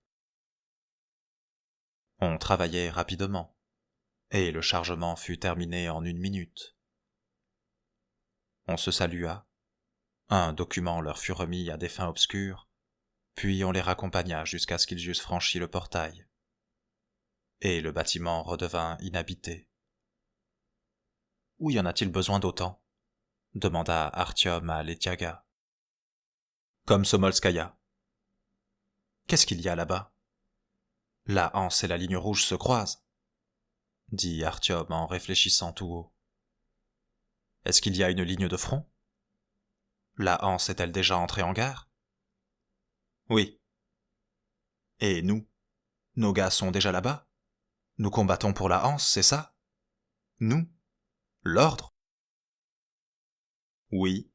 On travaillait rapidement, et le chargement fut terminé en 1 minute. On se salua, un document leur fut remis à des fins obscures, puis on les raccompagna jusqu'à ce qu'ils eussent franchi le portail. Et le bâtiment redevint inhabité. « Où y en a-t-il besoin d'autant » demanda Artyom à Letiaga. « Komsomolskaya. »« Qu'est-ce qu'il y a là-bas ?»« La Hanse et la ligne rouge se croisent, » dit Artyom en réfléchissant tout haut. « Est-ce qu'il y a une ligne de front ? La Hanse est-elle déjà entrée en guerre ? » ?»« Oui. »« Et nous, nos gars sont déjà là-bas ? Nous combattons pour la Hanse, c'est ça? Nous? L'ordre? » »« Oui. »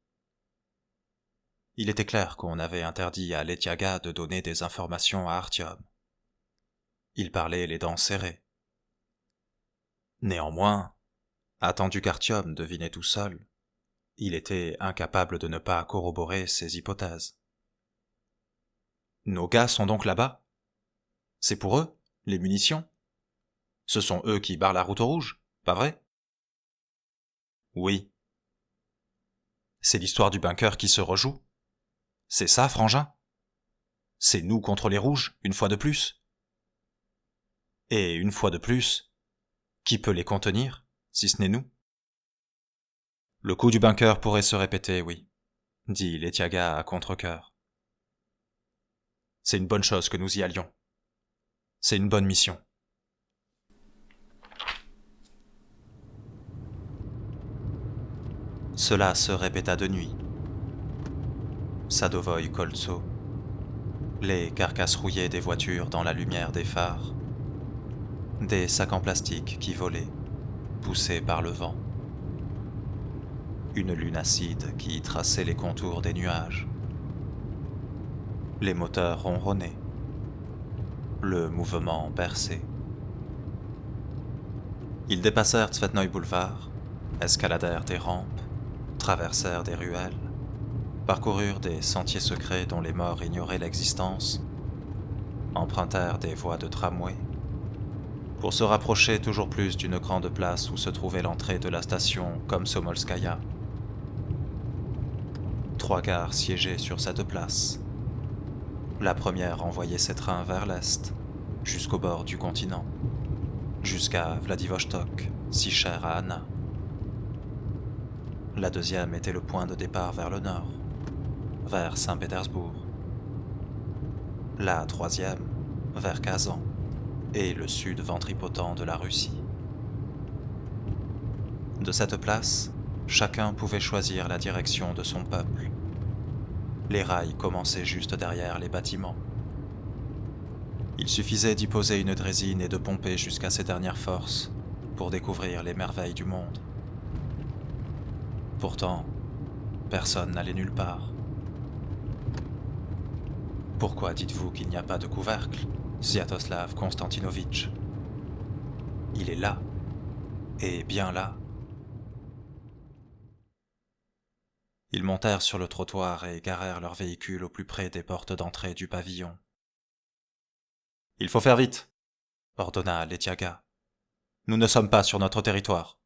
Il était clair qu'on avait interdit à Letiaga de donner des informations à Artyom. Il parlait les dents serrées. Néanmoins, attendu qu'Artyom devinait tout seul, il était incapable de ne pas corroborer ses hypothèses. « Nos gars sont donc là-bas? C'est pour eux, les munitions? Ce sont eux qui barrent la route rouge, pas vrai? » ?»« Oui. »« C'est l'histoire du bunker qui se rejoue? C'est ça, frangin? C'est nous contre les rouges, une fois de plus? Et une fois de plus, qui peut les contenir, si ce n'est nous? » »« Le coup du bunker pourrait se répéter, oui, » dit Letiaga à contre-cœur. « C'est une bonne chose que nous y allions. C'est une bonne mission. » Cela se répéta de nuit. Sadovoï Koltso, les carcasses rouillées des voitures dans la lumière des phares, des sacs en plastique qui volaient, poussés par le vent. Une lune acide qui traçait les contours des nuages. Les moteurs ronronnaient. Le mouvement berçait. Ils dépassèrent Tsvetnoï Boulevard, escaladèrent des rampes, traversèrent des ruelles, parcoururent des sentiers secrets dont les morts ignoraient l'existence, empruntèrent des voies de tramway, pour se rapprocher toujours plus d'une grande place où se trouvait l'entrée de la station Komsomolskaya. 3 gares siégeaient sur cette place. La première envoyait ses trains vers l'est, jusqu'au bord du continent, jusqu'à Vladivostok, si cher à Anna. La deuxième était le point de départ vers le nord, vers Saint-Pétersbourg. La troisième, vers Kazan, et le sud ventripotent de la Russie. De cette place, chacun pouvait choisir la direction de son peuple. Les rails commençaient juste derrière les bâtiments. Il suffisait d'y poser une drésine et de pomper jusqu'à ses dernières forces pour découvrir les merveilles du monde. Pourtant, personne n'allait nulle part. Pourquoi dites-vous qu'il n'y a pas de couvercle, Sviatoslav Konstantinovitch? Il est là, et bien là. Ils montèrent sur le trottoir et garèrent leur véhicule au plus près des portes d'entrée du pavillon. « Il faut faire vite !» ordonna Letiaga. « Nous ne sommes pas sur notre territoire. »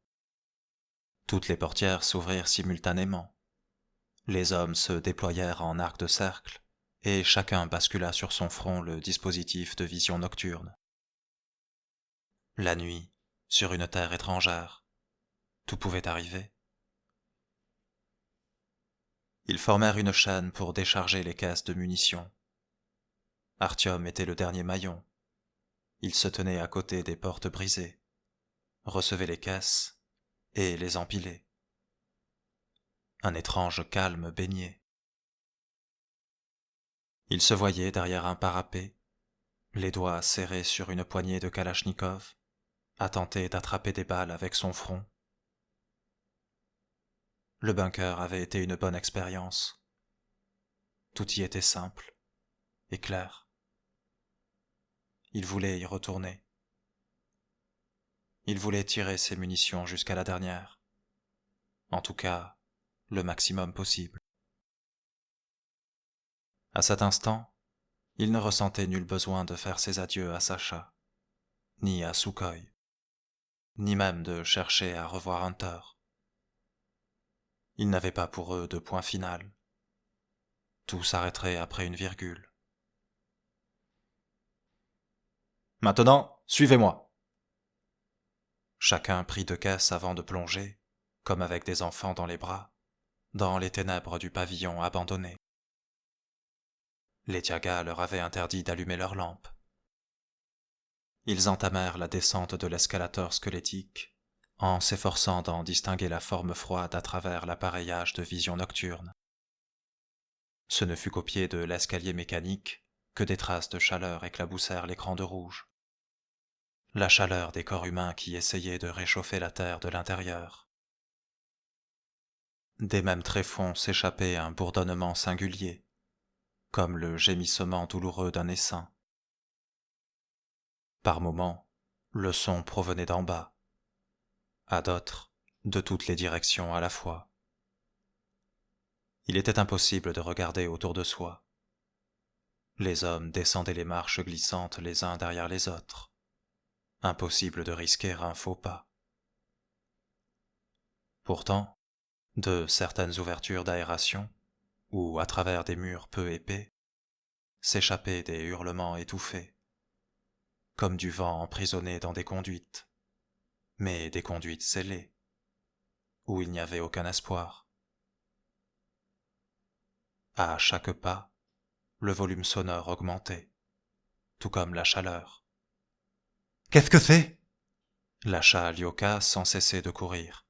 Toutes les portières s'ouvrirent simultanément. Les hommes se déployèrent en arc de cercle, et chacun bascula sur son front le dispositif de vision nocturne. La nuit, sur une terre étrangère, tout pouvait arriver. Ils formèrent une chaîne pour décharger les caisses de munitions. Artyom était le dernier maillon. Il se tenait à côté des portes brisées, recevait les caisses et les empilait. Un étrange calme baignait. Il se voyait derrière un parapet, les doigts serrés sur une poignée de Kalachnikov, à tenter d'attraper des balles avec son front. Le bunker avait été une bonne expérience. Tout y était simple et clair. Il voulait y retourner. Il voulait tirer ses munitions jusqu'à la dernière. En tout cas, le maximum possible. À cet instant, il ne ressentait nul besoin de faire ses adieux à Sacha, ni à Sukhoi, ni même de chercher à revoir Hunter. Il n'avait pas pour eux de point final. Tout s'arrêterait après une virgule. « Maintenant, suivez-moi !» Chacun prit 2 caisses avant de plonger, comme avec des enfants dans les bras, dans les ténèbres du pavillon abandonné. Letiaga leur avait interdit d'allumer leurs lampes. Ils entamèrent la descente de l'escalator squelettique, en s'efforçant d'en distinguer la forme froide à travers l'appareillage de vision nocturne. Ce ne fut qu'au pied de l'escalier mécanique que des traces de chaleur éclaboussèrent l'écran de rouge. La chaleur des corps humains qui essayaient de réchauffer la terre de l'intérieur. Des mêmes tréfonds s'échappait un bourdonnement singulier, comme le gémissement douloureux d'un essaim. Par moments, le son provenait d'en bas, à d'autres, de toutes les directions à la fois. Il était impossible de regarder autour de soi. Les hommes descendaient les marches glissantes les uns derrière les autres. Impossible de risquer un faux pas. Pourtant, de certaines ouvertures d'aération, ou à travers des murs peu épais, s'échappaient des hurlements étouffés, comme du vent emprisonné dans des conduites, mais des conduites scellées, où il n'y avait aucun espoir. À chaque pas, le volume sonore augmentait, tout comme la chaleur. « Qu'est-ce que c'est ?» lâcha Lyoka sans cesser de courir.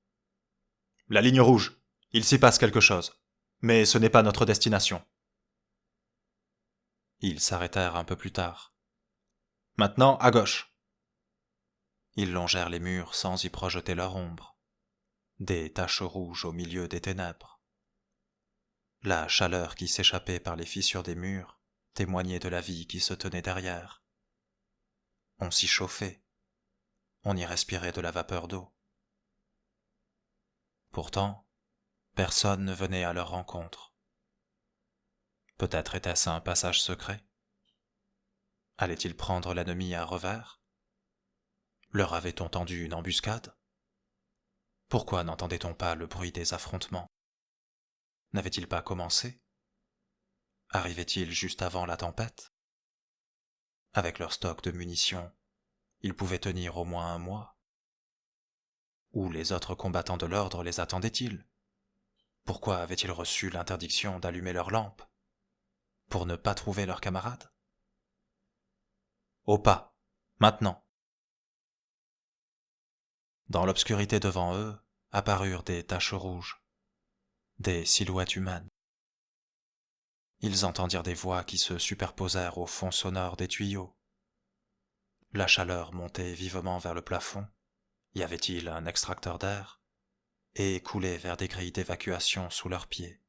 « La ligne rouge, il s'y passe quelque chose, mais ce n'est pas notre destination. » Ils s'arrêtèrent un peu plus tard. « Maintenant, à gauche. » Ils longèrent les murs sans y projeter leur ombre. des taches rouges au milieu des ténèbres. La chaleur qui s'échappait par les fissures des murs témoignait de la vie qui se tenait derrière. On s'y chauffait, on y respirait de la vapeur d'eau. Pourtant, personne ne venait à leur rencontre. Peut-être était-ce un passage secret? Allait-il prendre l'ennemi à revers? Leur avait-on tendu une embuscade? Pourquoi n'entendait-on pas le bruit des affrontements? N'avait-il pas commencé? Arrivait-il juste avant la tempête? Avec leur stock de munitions, ils pouvaient tenir au moins un mois. Où les autres combattants de l'ordre les attendaient-ils? Pourquoi avaient-ils reçu l'interdiction d'allumer leurs lampes? Pour ne pas trouver leurs camarades? Au pas, maintenant. Dans l'obscurité devant eux apparurent des taches rouges, des silhouettes humaines. Ils entendirent des voix qui se superposèrent au fond sonore des tuyaux. La chaleur montait vivement vers le plafond. Y avait-il un extracteur d'air? Et coulait vers des grilles d'évacuation sous leurs pieds.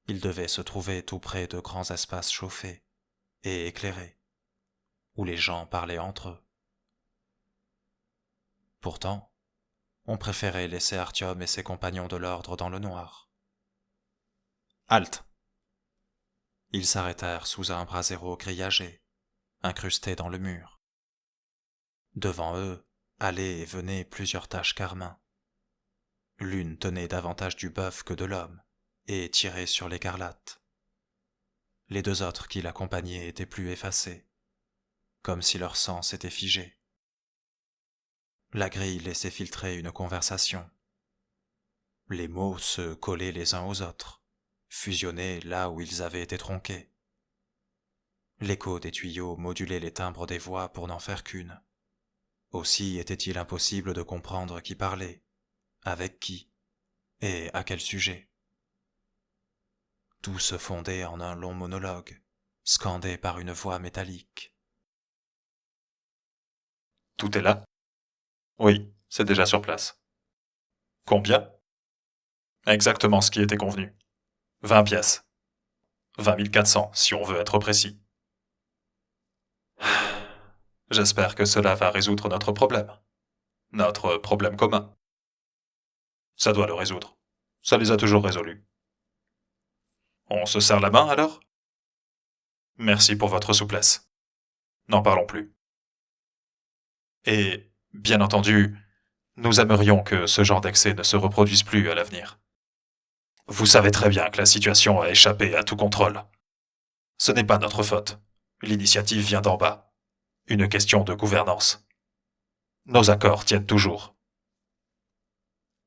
Ils devaient se trouver tout près de grands espaces chauffés et éclairés, où les gens parlaient entre eux. Pourtant, on préférait laisser Artyom et ses compagnons de l'ordre dans le noir. Halte! Ils s'arrêtèrent sous un brasero grillagé, incrusté dans le mur. Devant eux allaient et venaient plusieurs taches carmin. L'une tenait davantage du bœuf que de l'homme, et tirait sur l'écarlate. Les deux autres qui l'accompagnaient étaient plus effacés, comme si leur sang s'était figé. La grille laissait filtrer une conversation. Les mots se collaient les uns aux autres, fusionnés là où ils avaient été tronqués. L'écho des tuyaux modulait les timbres des voix pour n'en faire qu'une. Aussi était-il impossible de comprendre qui parlait, avec qui, et à quel sujet. Tout se fondait en un long monologue, scandé par une voix métallique. Tout est là? Oui, c'est déjà sur place. Combien? Exactement ce qui était convenu. 20 pièces. 20 400, si on veut être précis. J'espère que cela va résoudre notre problème. Notre problème commun. Ça doit le résoudre. Ça les a toujours résolus. On se serre la main alors? Merci pour votre souplesse. N'en parlons plus. Et, bien entendu, nous aimerions que ce genre d'excès ne se reproduise plus à l'avenir. Vous savez très bien que la situation a échappé à tout contrôle. Ce n'est pas notre faute. L'initiative vient d'en bas. Une question de gouvernance. Nos accords tiennent toujours.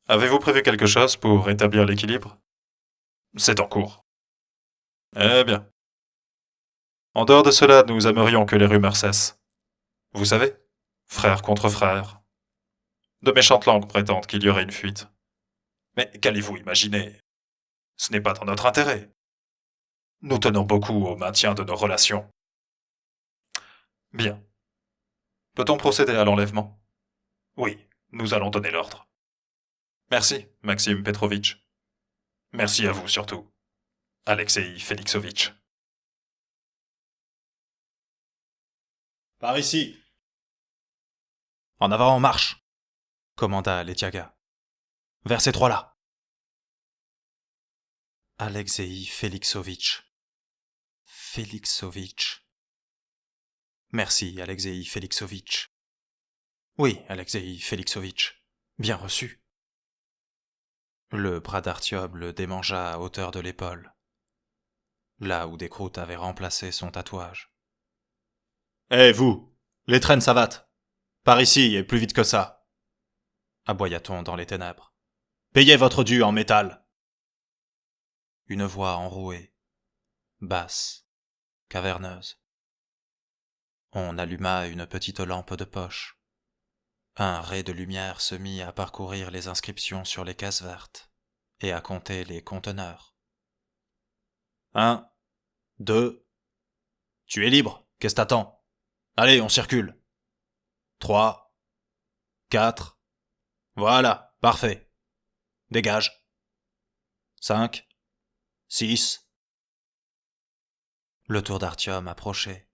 Avez-vous prévu quelque chose pour rétablir l'équilibre? C'est en cours. Eh bien. En dehors de cela, nous aimerions que les rumeurs cessent. Vous savez, frère contre frère. De méchantes langues prétendent qu'il y aurait une fuite. Mais qu'allez-vous imaginer? Ce n'est pas dans notre intérêt. Nous tenons beaucoup au maintien de nos relations. Bien. Peut-on procéder à l'enlèvement? Oui, nous allons donner l'ordre. Merci, Maxime Petrovitch. Merci à vous surtout, Alexei Félixovitch. Par ici. En avant, en marche! Commanda Letiaga. Vers ces trois-là! Alexei Félixovitch. Félixovitch. Merci, Alexei Félixovitch. Oui, Alexei Félixovitch. Bien reçu. Le bras d'Artyom le démangea à hauteur de l'épaule, là où des croûtes avaient remplacé son tatouage. Hé, vous! Les traînes savates! Par ici, et plus vite que ça! Aboya-t-on dans les ténèbres. Payez votre dû en métal! Une voix enrouée, basse, caverneuse. On alluma une petite lampe de poche. Un ray de lumière se mit à parcourir les inscriptions sur les caisses vertes et à compter les conteneurs. 1, 2... Tu es libre, qu'est-ce t'attends? Allez, on circule. 3, 4... Voilà, parfait. Dégage. 5, 6. Le tour d'Artyom approchait.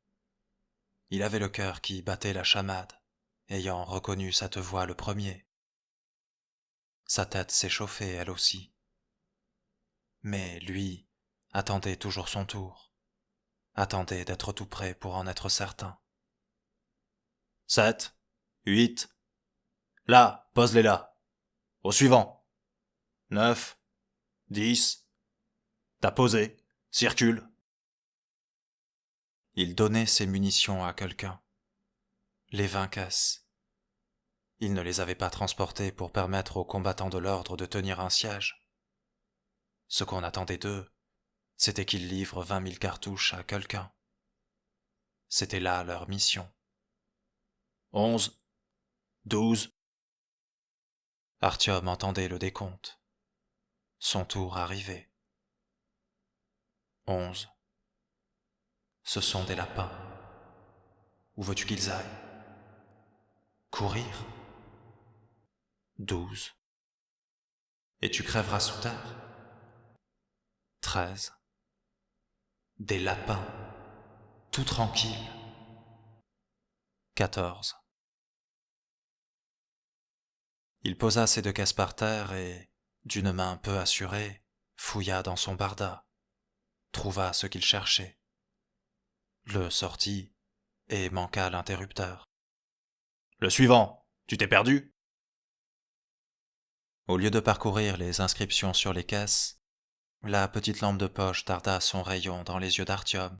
Il avait le cœur qui battait la chamade, ayant reconnu cette voix le premier. Sa tête s'échauffait elle aussi. Mais lui attendait toujours son tour, attendait d'être tout prêt pour en être certain. 7, 8. Là, pose-les là. Au suivant. 9, 10. T'as posé. Circule. Il donnait ses munitions à quelqu'un. Les 20 caisses. Il ne les avait pas transportées pour permettre aux combattants de l'ordre de tenir un siège. Ce qu'on attendait d'eux, c'était qu'ils livrent 20 000 cartouches à quelqu'un. C'était là leur mission. 11, 12. Artyom entendait le décompte. Son tour arrivait. 11. Ce sont des lapins. Où veux-tu qu'ils aillent? Courir? 12. Et tu crèveras sous terre? 13. Des lapins, tout tranquilles. 14. Il posa ses 2 caisses par terre et, d'une main peu assurée, fouilla dans son barda, trouva ce qu'il cherchait, le sortit et manqua l'interrupteur. Le suivant. Tu t'es perdu? Au lieu de parcourir les inscriptions sur les caisses, la petite lampe de poche darda son rayon dans les yeux d'Artyom,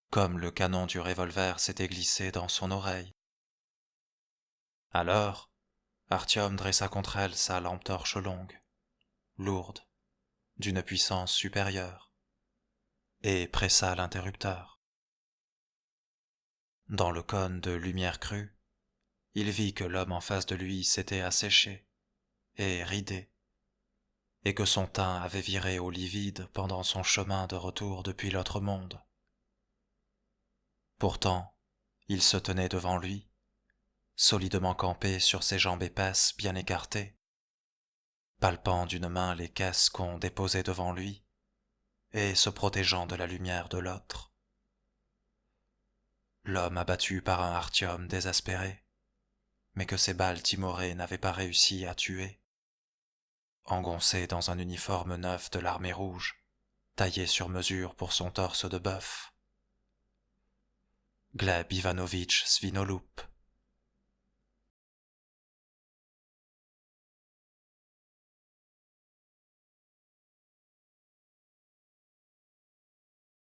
comme le canon du revolver s'était glissé dans son oreille. Alors, Artyom dressa contre elle sa lampe torche longue, lourde, d'une puissance supérieure, et pressa l'interrupteur. Dans le cône de lumière crue, il vit que l'homme en face de lui s'était asséché et ridé, et que son teint avait viré au livide pendant son chemin de retour depuis l'autre monde. Pourtant, il se tenait devant lui, solidement campé sur ses jambes épaisses bien écartées, palpant d'une main les caisses qu'on déposait devant lui, et se protégeant de la lumière de l'autre. L'homme abattu par un Artyom désespéré, mais que ses balles timorées n'avaient pas réussi à tuer, engoncé dans un uniforme neuf de l'armée rouge, taillé sur mesure pour son torse de bœuf. Gleb Ivanovitch Svinolup,